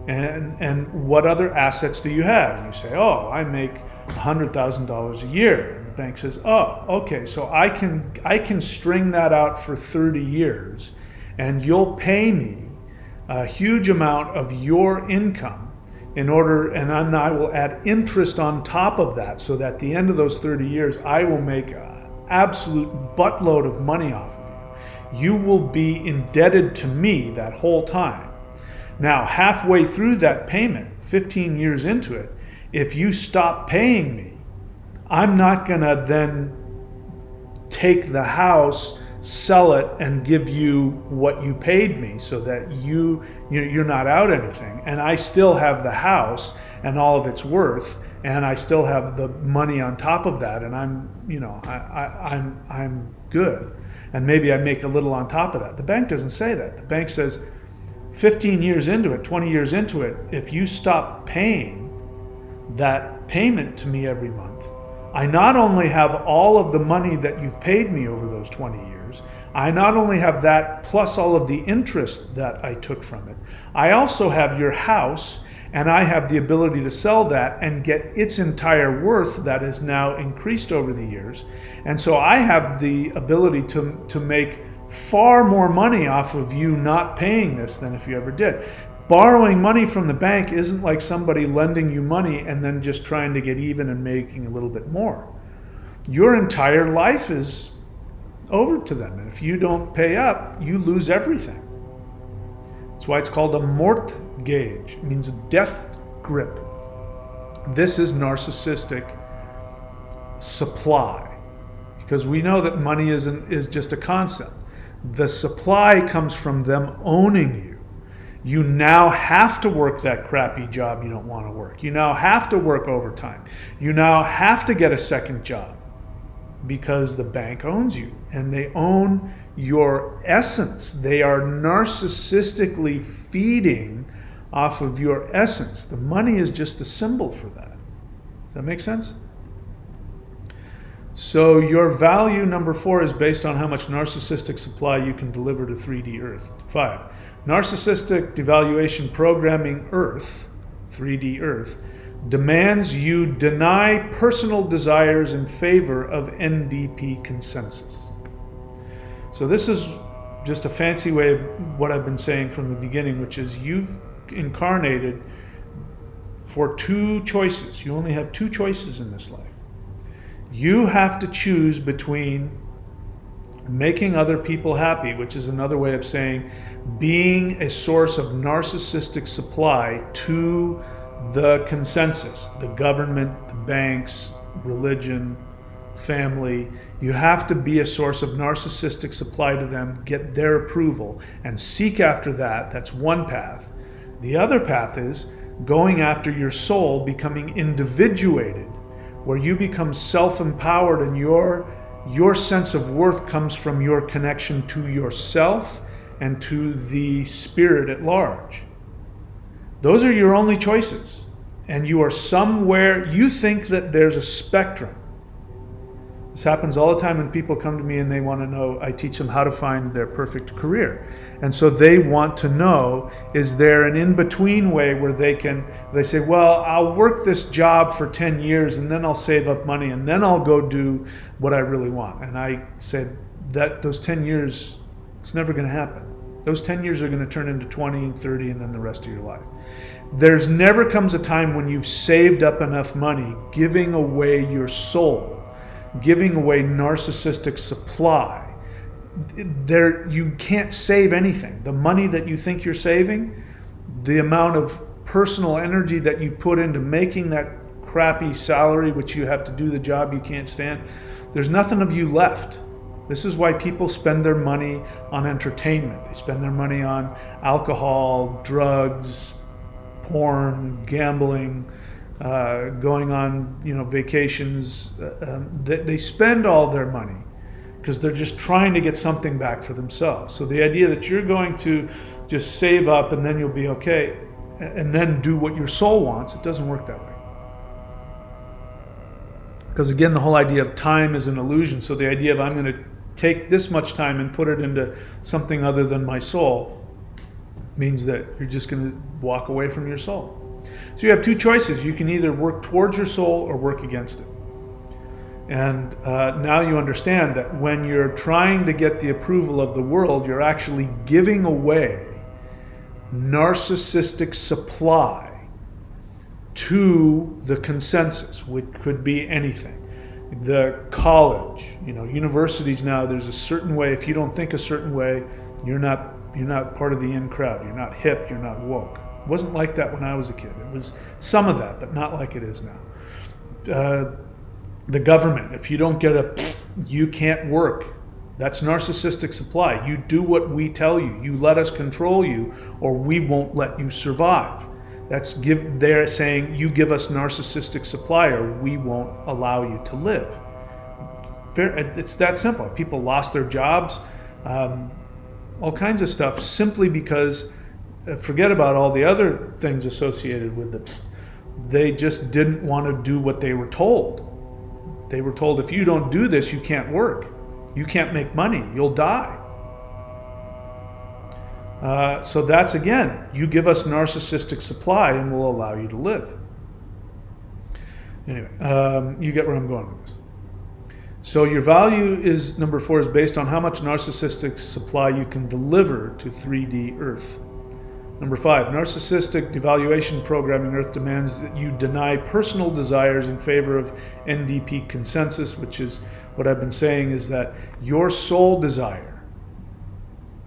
And what other assets do you have? And you say, oh, I make $100,000 a year. And the bank says, oh, okay, so I can string that out for 30 years, and you'll pay me a huge amount of your income and then I will add interest on top of that, so that at the end of those 30 years, I will make an absolute buttload of money off of you. You will be indebted to me that whole time. Now, halfway through that payment, 15 years into it, if you stop paying me, I'm not going to then take the house, sell it, and give you what you paid me, so that you're not out anything. And I still have the house and all of its worth, and I still have the money on top of that, and I'm good. And maybe I make a little on top of that. The bank doesn't say that. The bank says, 15 years into it, 20 years into it, if you stop paying that payment to me every month, I not only have all of the money that you've paid me over those 20 years, I not only have that plus all of the interest that I took from it, I also have your house, and I have the ability to sell that and get its entire worth that is now increased over the years. And so I have the ability to make far more money off of you not paying this than if you ever did. Borrowing money from the bank isn't like somebody lending you money and then just trying to get even and making a little bit more. Your entire life is over to them. And if you don't pay up, you lose everything. That's why it's called a mortgage. It means a death grip. This is narcissistic supply, because we know that money is just a concept. The supply comes from them owning you. You now have to work that crappy job you don't want to work. You now have to work overtime. You now have to get a second job, because the bank owns you, and they own your essence. They are narcissistically feeding off of your essence. The money is just a symbol for that. Does that make sense? So your value, number 4, is based on how much narcissistic supply you can deliver to 3D Earth. 5, narcissistic devaluation programming Earth, 3D Earth, demands you deny personal desires in favor of NDP consensus. So this is just a fancy way of what I've been saying from the beginning, which is you've incarnated for 2 choices. You only have 2 choices in this life. You have to choose between making other people happy, which is another way of saying being a source of narcissistic supply to the consensus, the government, the banks, religion, family. You have to be a source of narcissistic supply to them, get their approval, and seek after that. That's one path. The other path is going after your soul, becoming individuated, where you become self-empowered, and your sense of worth comes from your connection to yourself and to the spirit at large. Those are your only choices. And you are somewhere, you think that there's a spectrum. This happens all the time when people come to me and they want to know, I teach them how to find their perfect career. And so they want to know, is there an in-between way where they say, well, I'll work this job for 10 years and then I'll save up money and then I'll go do what I really want. And I said that those 10 years, it's never going to happen. Those 10 years are going to turn into 20 and 30 and then the rest of your life. There's never comes a time when you've saved up enough money, giving away your soul, giving away narcissistic supply. You can't save anything. The money that you think you're saving, the amount of personal energy that you put into making that crappy salary, which you have to do the job you can't stand, there's nothing of you left. This is why people spend their money on entertainment. They spend their money on alcohol, drugs, porn, gambling, going on, vacations. They spend all their money because they're just trying to get something back for themselves. So the idea that you're going to just save up and then you'll be okay, and then do what your soul wants, it doesn't work that way. Because again, the whole idea of time is an illusion. So the idea of I'm going to take this much time and put it into something other than my soul means that you're just going to walk away from your soul. So you have two choices. You can either work towards your soul or work against it. And now you understand that when you're trying to get the approval of the world, you're actually giving away narcissistic supply to the consensus, which could be anything. The college, universities now, there's a certain way. If you don't think a certain way, you're not part of the in crowd. You're not hip, you're not woke. It wasn't like that when I was a kid. It was some of that, but not like it is now. The government, if you don't get you can't work. That's narcissistic supply. You do what we tell you. You let us control you, or we won't let you survive. They're saying you give us narcissistic supply or we won't allow you to live. It's that simple. People lost their jobs, all kinds of stuff, simply because, forget about all the other things associated with it. They just didn't want to do what they were told. They were told, if you don't do this, you can't work. You can't make money. You'll die. So that's, again, you give us narcissistic supply and we'll allow you to live. Anyway, you get where I'm going with this. So your value is, number 4, is based on how much narcissistic supply you can deliver to 3D Earth. Number 5, narcissistic devaluation programming Earth demands that you deny personal desires in favor of NDP consensus, which is what I've been saying, is that your soul desire,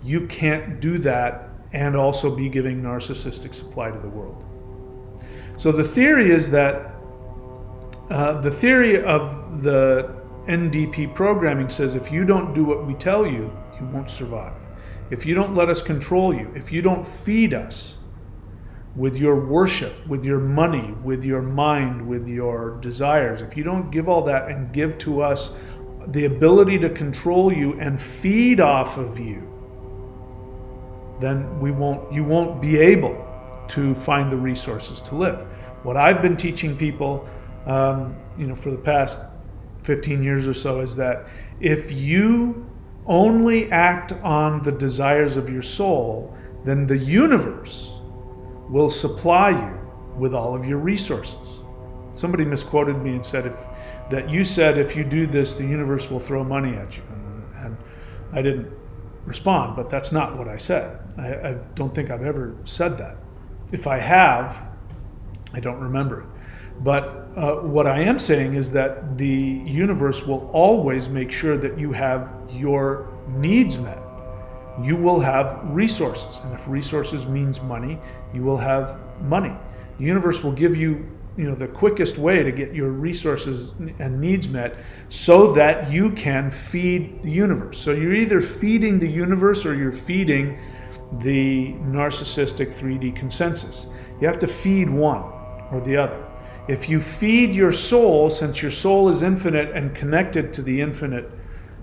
you can't do that and also be giving narcissistic supply to the world. So the theory is that the theory of the NDP programming says if you don't do what we tell you, you won't survive. If you don't let us control you, if you don't feed us with your worship, with your money, with your mind, with your desires, if you don't give all that and give to us the ability to control you and feed off of you, then you won't be able to find the resources to live. What I've been teaching people, for the past 15 years or so, is that if you only act on the desires of your soul, then the universe will supply you with all of your resources. Somebody misquoted me and said you said if you do this, the universe will throw money at you. And I didn't respond, but that's not what I said. I don't think I've ever said that. If I have, I don't remember it. But what I am saying is that the universe will always make sure that you have your needs met. You will have resources, and if resources means money, you will have money. The universe will give you, the quickest way to get your resources and needs met so that you can feed the universe. So you're either feeding the universe or you're feeding the narcissistic 3D consensus. You have to feed one or the other. If you feed your soul, since your soul is infinite and connected to the infinite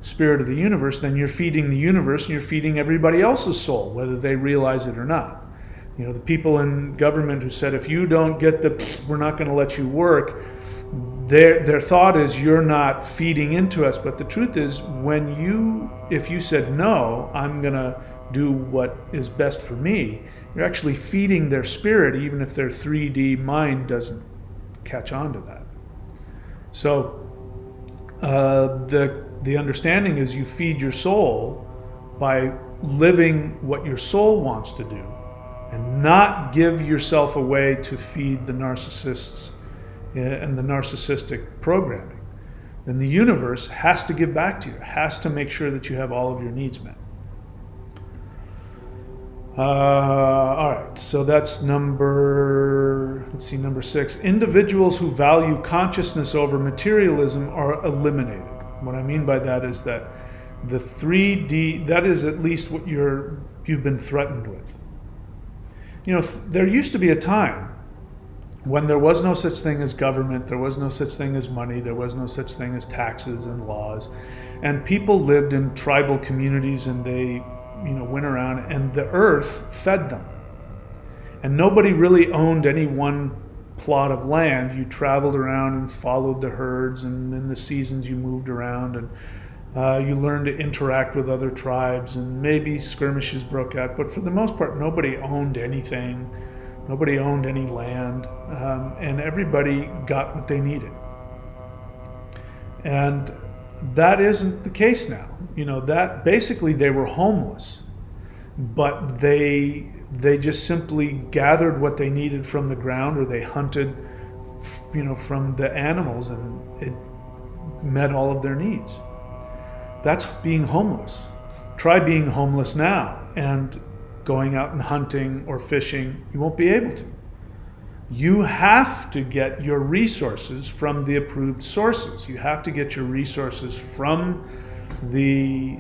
spirit of the universe, then you're feeding the universe and you're feeding everybody else's soul, whether they realize it or not. The people in government who said, if you don't get we're not going to let you work, their thought is you're not feeding into us, but the truth is if you said no, I'm gonna do what is best for me, you're actually feeding their spirit, even if their 3D mind doesn't catch on to that. So the understanding is you feed your soul by living what your soul wants to do, and not give yourself away to feed the narcissists and the narcissistic programming. Then the universe has to give back to you, has to make sure that you have all of your needs met. All right, so that's number 6. Individuals who value consciousness over materialism are eliminated. What I mean by that is that the 3D, that is at least what you've been threatened with. There used to be a time when there was no such thing as government, there was no such thing as money, there was no such thing as taxes and laws, and people lived in tribal communities, and they went around, and the earth fed them. And nobody really owned any one plot of land. You traveled around and followed the herds, and in the seasons you moved around, and you learned to interact with other tribes, and maybe skirmishes broke out, but for the most part, nobody owned anything. Nobody owned any land, and everybody got what they needed. And that isn't the case now. That basically they were homeless, but they just simply gathered what they needed from the ground, or they hunted, from the animals, and it met all of their needs. That's being homeless. Try being homeless now and going out and hunting or fishing. You won't be able to. You have to get your resources from the approved sources. You have to get your resources from the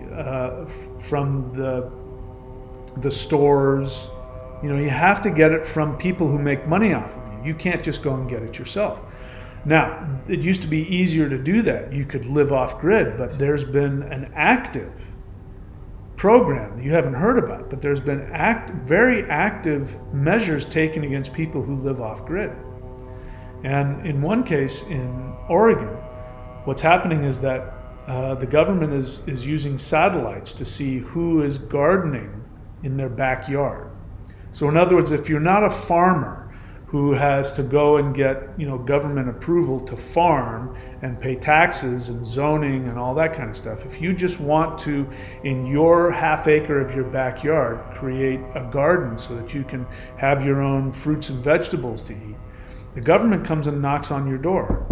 stores. You have to get it from people who make money off of you. You can't just go and get it yourself. Now, it used to be easier to do that. You could live off grid, but there's been an active program you haven't heard about, but there's been very active measures taken against people who live off grid. And in one case in Oregon, what's happening is that the government is using satellites to see who is gardening in their backyard. So in other words, if you're not a farmer who has to go and get government approval to farm and pay taxes and zoning and all that kind of stuff, if you just want to, in your half acre of your backyard, create a garden so that you can have your own fruits and vegetables to eat, the government comes and knocks on your door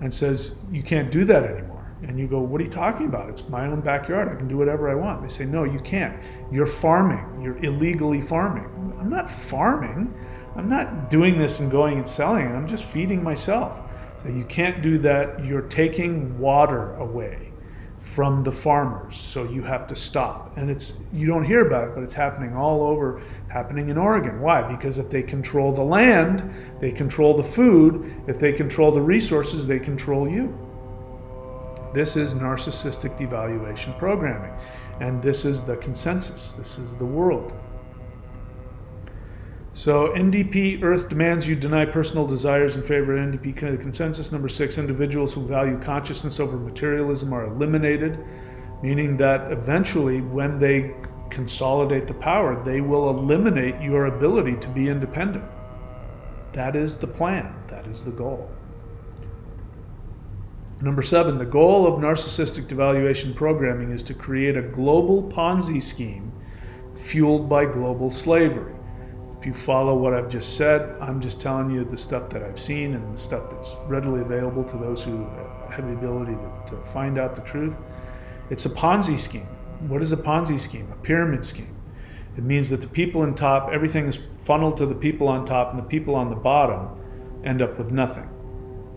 and says, you can't do that anymore. And you go, what are you talking about? It's my own backyard. I can do whatever I want. They say, no, you can't. You're farming. You're illegally farming. I'm not farming. I'm not doing this and going and selling it. I'm just feeding myself. So you can't do that. You're taking water away from the farmers. So you have to stop. And you don't hear about it, but it's happening all over, happening in Oregon. Why? Because if they control the land, they control the food. If they control the resources, they control you. This is narcissistic devaluation programming. And this is the consensus. This is the world. So NDP Earth demands you deny personal desires in favor of NDP consensus. Number 6, individuals who value consciousness over materialism are eliminated, meaning that eventually when they consolidate the power, they will eliminate your ability to be independent. That is the plan. That is the goal. Number 7, the goal of narcissistic devaluation programming is to create a global Ponzi scheme fueled by global slavery. If you follow what I've just said, I'm just telling you the stuff that I've seen and the stuff that's readily available to those who have the ability to find out the truth. It's a Ponzi scheme. What is a Ponzi scheme? A pyramid scheme. It means that the people on top, everything is funneled to the people on top, and the people on the bottom end up with nothing.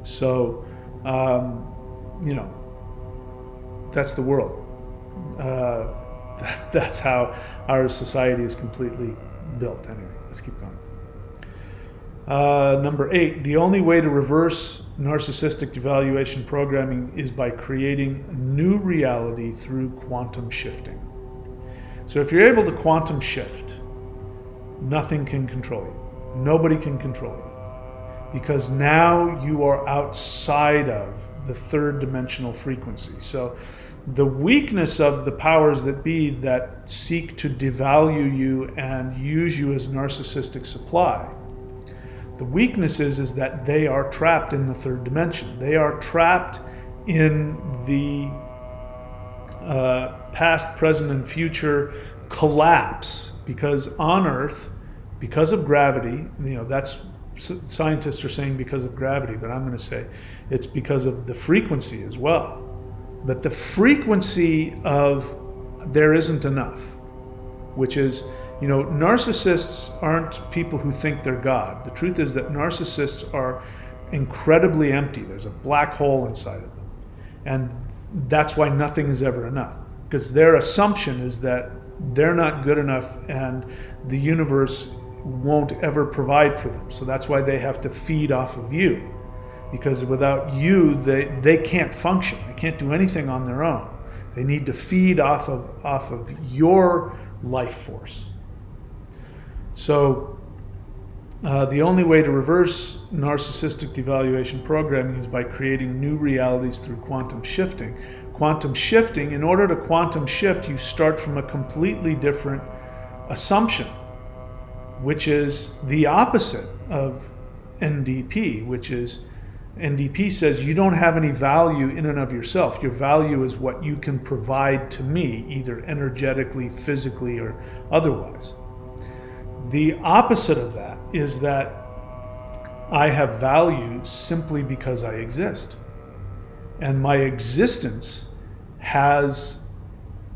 So, that's the world. That's how our society is completely built. Anyway, let's keep going. Number 8, the only way to reverse narcissistic devaluation programming is by creating new reality through quantum shifting. So if you're able to quantum shift, nothing can control you. Nobody can control you. because now you are outside of the third dimensional frequency. So the weakness of the powers that be that seek to devalue you and use you as narcissistic supply, the weakness is that they are trapped in the third dimension. They are trapped in the past, present, and future collapse, because on Earth, because of gravity, that's, scientists are saying because of gravity, but I'm going to say it's because of the frequency as well. But the frequency of there isn't enough, which is, narcissists aren't people who think they're God. The truth is that narcissists are incredibly empty. There's a black hole inside of them. And that's why nothing is ever enough, because their assumption is that they're not good enough and the universe won't ever provide for them. So that's why they have to feed off of you, because without you, they can't function. They can't do anything on their own. They need to feed off of your life force. So the only way to reverse narcissistic devaluation programming is by creating new realities through quantum shifting. Quantum shifting, in order to quantum shift, you start from a completely different assumption, which is the opposite of NDP, which is NDP says you don't have any value in and of yourself. Your value is what you can provide to me, either energetically, physically, or otherwise. The opposite of that is that I have value simply because I exist. And my existence has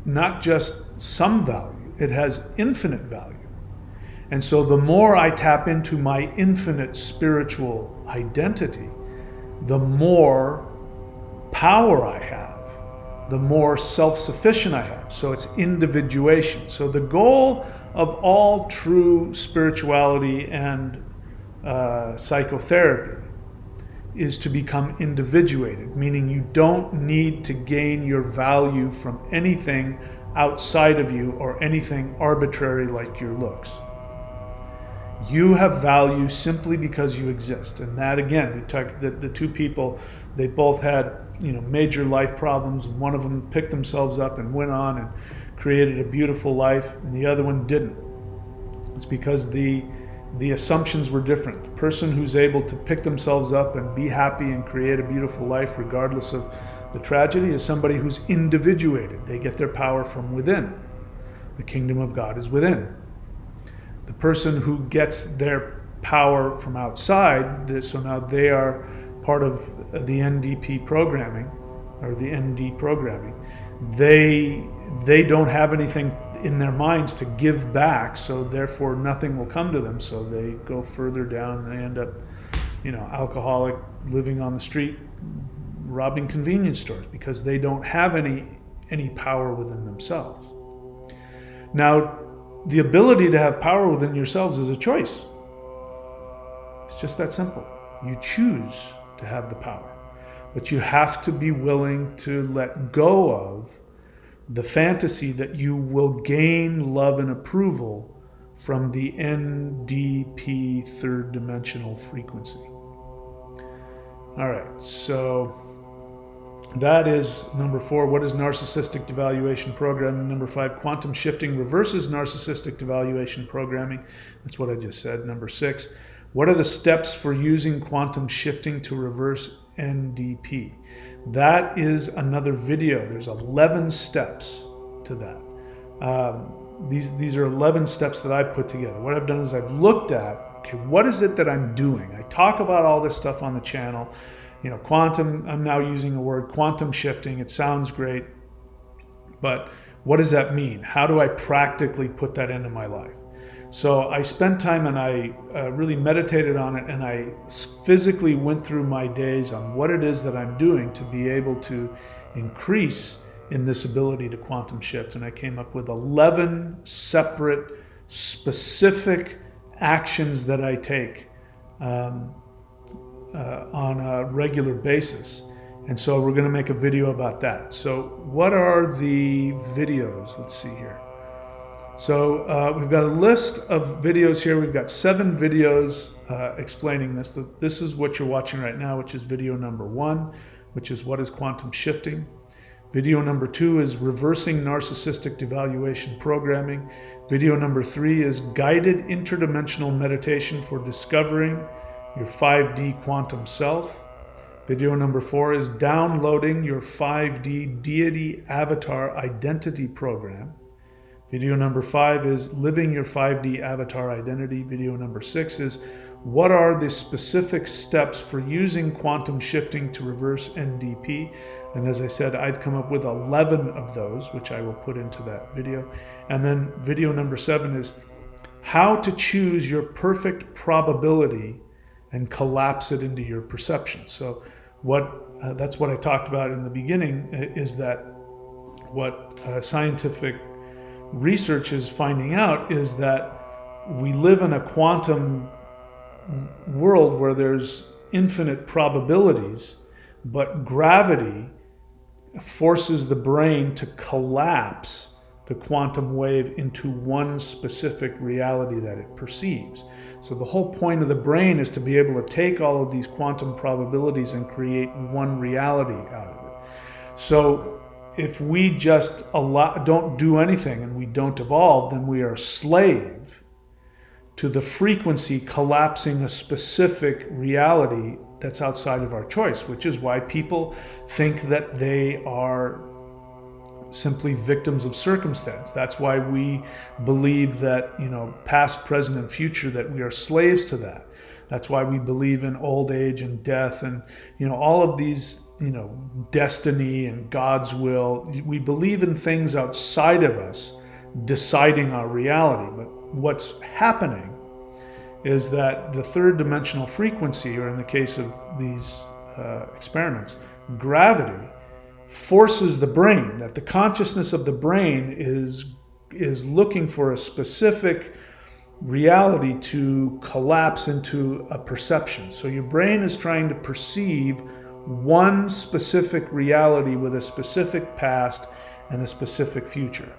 not just some value, it has infinite value. And so the more I tap into my infinite spiritual identity, the more power I have, the more self-sufficient I have. So it's individuation. So the goal of all true spirituality and psychotherapy is to become individuated, meaning you don't need to gain your value from anything outside of you or anything arbitrary like your looks. You have value simply because you exist. And that, again, we talked the two people, they both had major life problems, and one of them picked themselves up and went on and created a beautiful life, and the other one didn't. It's because the assumptions were different. The person who's able to pick themselves up and be happy and create a beautiful life regardless of the tragedy is somebody who's individuated. They get their power from within. The kingdom of God is within. The person who gets their power from outside, so now they are part of the NDP programming, or the ND programming, they don't have anything in their minds to give back, so therefore nothing will come to them, so they go further down. They end up alcoholic, living on the street, robbing convenience stores, because they don't have any power within themselves. Now, the ability to have power within yourselves is a choice. It's just that simple. You choose to have the power, but you have to be willing to let go of the fantasy that you will gain love and approval from the NDP third dimensional frequency. All right, so that is number 4. What is narcissistic devaluation programming? Number 5, quantum shifting reverses narcissistic devaluation programming. That's what I just said. Number 6, what are the steps for using quantum shifting to reverse NDP? That is another video. There's 11 steps to that. These are 11 steps that I've put together. What I've done is I've looked at, okay, what is it that I'm doing? I talk about all this stuff on the channel. Quantum, I'm now using the word quantum shifting. It sounds great, but what does that mean? How do I practically put that into my life? So I spent time and I really meditated on it, and I physically went through my days on what it is that I'm doing to be able to increase in this ability to quantum shift. And I came up with 11 separate, specific actions that I take on a regular basis. And so we're going to make a video about that. So what are the videos? Let's see here. So we've got a list of videos here. We've got 7 videos explaining this. This is what you're watching right now, which is video number 1, which is what is quantum shifting. Video number 2 is reversing narcissistic devaluation programming. Video number 3 is guided interdimensional meditation for discovering your 5D quantum self. Video number 4 is downloading your 5D deity avatar identity program. Video number 5 is living your 5D avatar identity. Video number 6 is what are the specific steps for using quantum shifting to reverse NDP. And as I said, I've come up with 11 of those, which I will put into that video. And then video number 7 is how to choose your perfect probability and collapse it into your perception. So that's what I talked about in the beginning, is that what scientific research is finding out is that we live in a quantum world where there's infinite probabilities, but gravity forces the brain to collapse the quantum wave into one specific reality that it perceives. So the whole point of the brain is to be able to take all of these quantum probabilities and create one reality out of it. So if we just don't do anything and we don't evolve, then we are a slave to the frequency collapsing a specific reality that's outside of our choice, which is why people think that they are simply victims of circumstance. That's why we believe that, past, present, and future, that we are slaves to that. That's why we believe in old age and death and, all of these, destiny and God's will. We believe in things outside of us deciding our reality. But what's happening is that the third dimensional frequency, or in the case of these experiments, gravity, forces the brain, that the consciousness of the brain is looking for a specific reality to collapse into a perception. So your brain is trying to perceive one specific reality with a specific past and a specific future.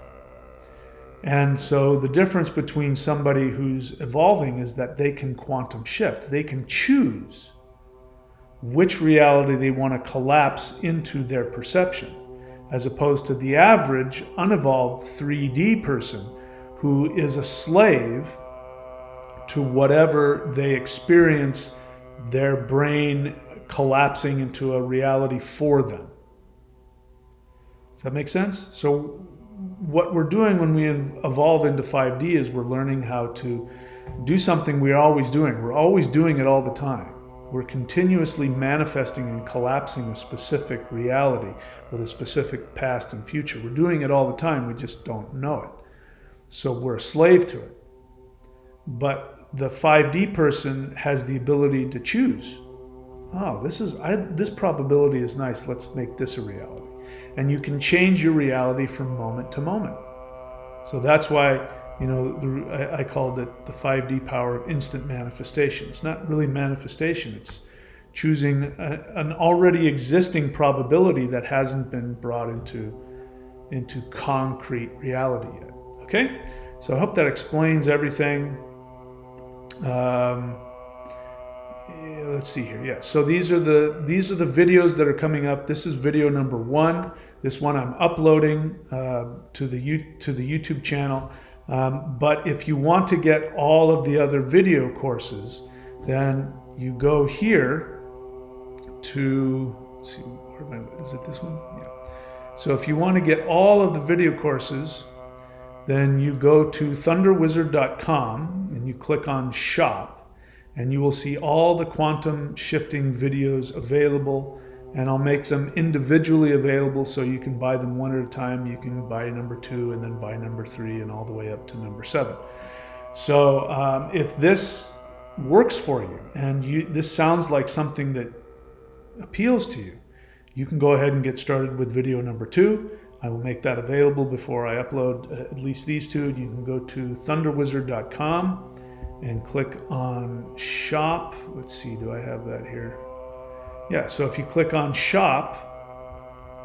And so the difference between somebody who's evolving is that they can quantum shift. They can choose which reality they want to collapse into their perception, as opposed to the average unevolved 3D person who is a slave to whatever they experience their brain collapsing into a reality for them. Does that make sense? So what we're doing when we evolve into 5D is we're learning how to do something we're always doing. We're always doing it all the time. We're continuously manifesting and collapsing a specific reality with a specific past and future. We're doing it all the time, we just don't know it. So we're a slave to it. But the 5D person has the ability to choose. Oh, this probability is nice, let's make this a reality. And you can change your reality from moment to moment. So that's why, I called it the 5D power of instant manifestation. It's not really manifestation, it's choosing an already existing probability that hasn't been brought into concrete reality yet. Okay? So I hope that explains everything. Let's see here. Yeah. So these are the videos that are coming up. This is video number 1. This one I'm uploading to the YouTube channel. But if you want to get all of the other video courses, then you go here to, let's see, is it this one? Yeah. So if you want to get all of the video courses, then you go to thunderwizard.com and you click on shop, and you will see all the quantum shifting videos available, and I'll make them individually available so you can buy them one at a time. You can buy number 2 and then buy number 3 and all the way up to number 7. So if this works for you and this sounds like something that appeals to you, you can go ahead and get started with video number 2. I will make that available before I upload at least these 2. You can go to thunderwizard.com and click on shop. Let's see, do I have that here? Yeah, so if you click on shop,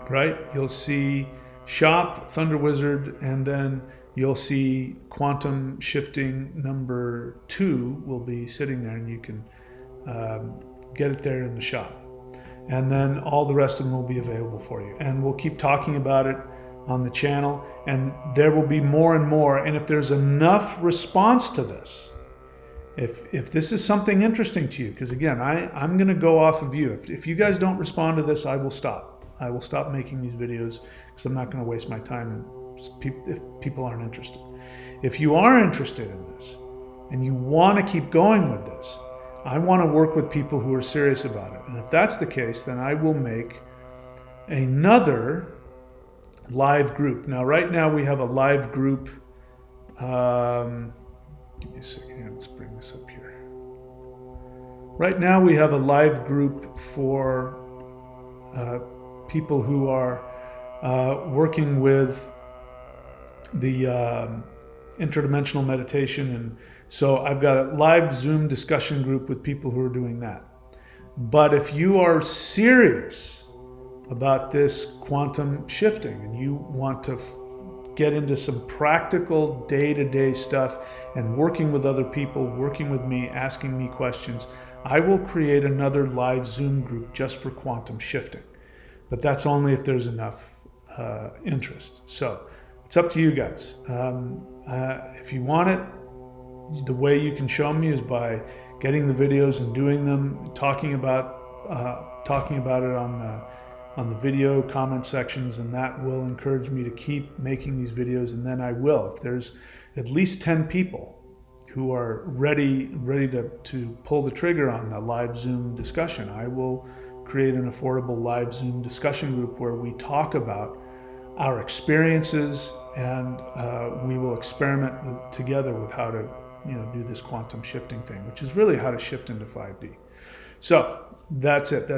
right, you'll see shop, Thunder Wizard, and then you'll see quantum shifting number 2 will be sitting there, and you can get it there in the shop. And then all the rest of them will be available for you. And we'll keep talking about it on the channel, and there will be more and more. And if there's enough response to this, if this is something interesting to you, because again, I'm going to go off of you. If you guys don't respond to this, I will stop. I will stop making these videos, because I'm not going to waste my time if people aren't interested. If you are interested in this and you want to keep going with this, I want to work with people who are serious about it. And if that's the case, then I will make another live group. Now, right now we have a live group. Give me a second here. Let's bring this up here. Right now we have a live group for people who are working with the interdimensional meditation. And so I've got a live Zoom discussion group with people who are doing that. But if you are serious about this quantum shifting and you want to get into some practical day-to-day stuff and working with other people, working with me, asking me questions, I will create another live Zoom group just for quantum shifting. But that's only if there's enough interest. So it's up to you guys. If you want it, the way you can show me is by getting the videos and doing them, talking about it on the video comment sections, and that will encourage me to keep making these videos. And then I will, if there's at least 10 people who are ready to pull the trigger on the live Zoom discussion, I will create an affordable live Zoom discussion group where we talk about our experiences, and we will experiment together with how to do this quantum shifting thing, which is really how to shift into 5D. So that's it.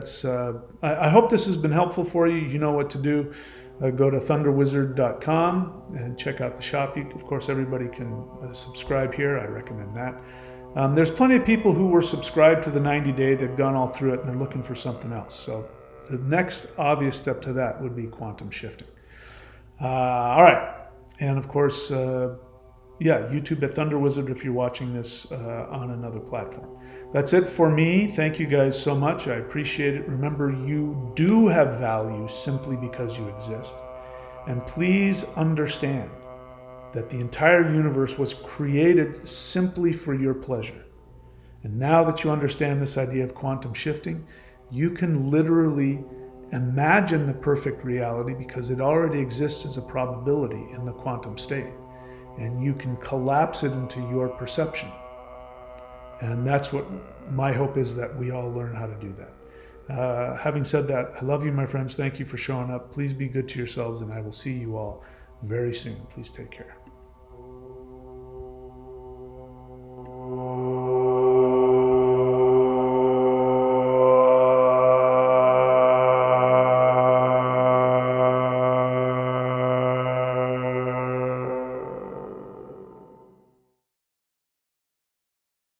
I hope this has been helpful for you. You know what to do. Go to thunderwizard.com and check out the shop. Of course, everybody can subscribe here. I recommend that. There's plenty of people who were subscribed to the 90-day. They've gone all through it and they're looking for something else. So the next obvious step to that would be quantum shifting. All right. And of course, YouTube at Thunder Wizard if you're watching this on another platform. That's it for me. Thank you guys so much. I appreciate it. Remember, you do have value simply because you exist. And please understand that the entire universe was created simply for your pleasure. And now that you understand this idea of quantum shifting, you can literally imagine the perfect reality because it already exists as a probability in the quantum state. And you can collapse it into your perception. And that's what my hope is, that we all learn how to do that. Having said that, I love you, my friends. Thank you for showing up. Please be good to yourselves, and I will see you all very soon. Please take care.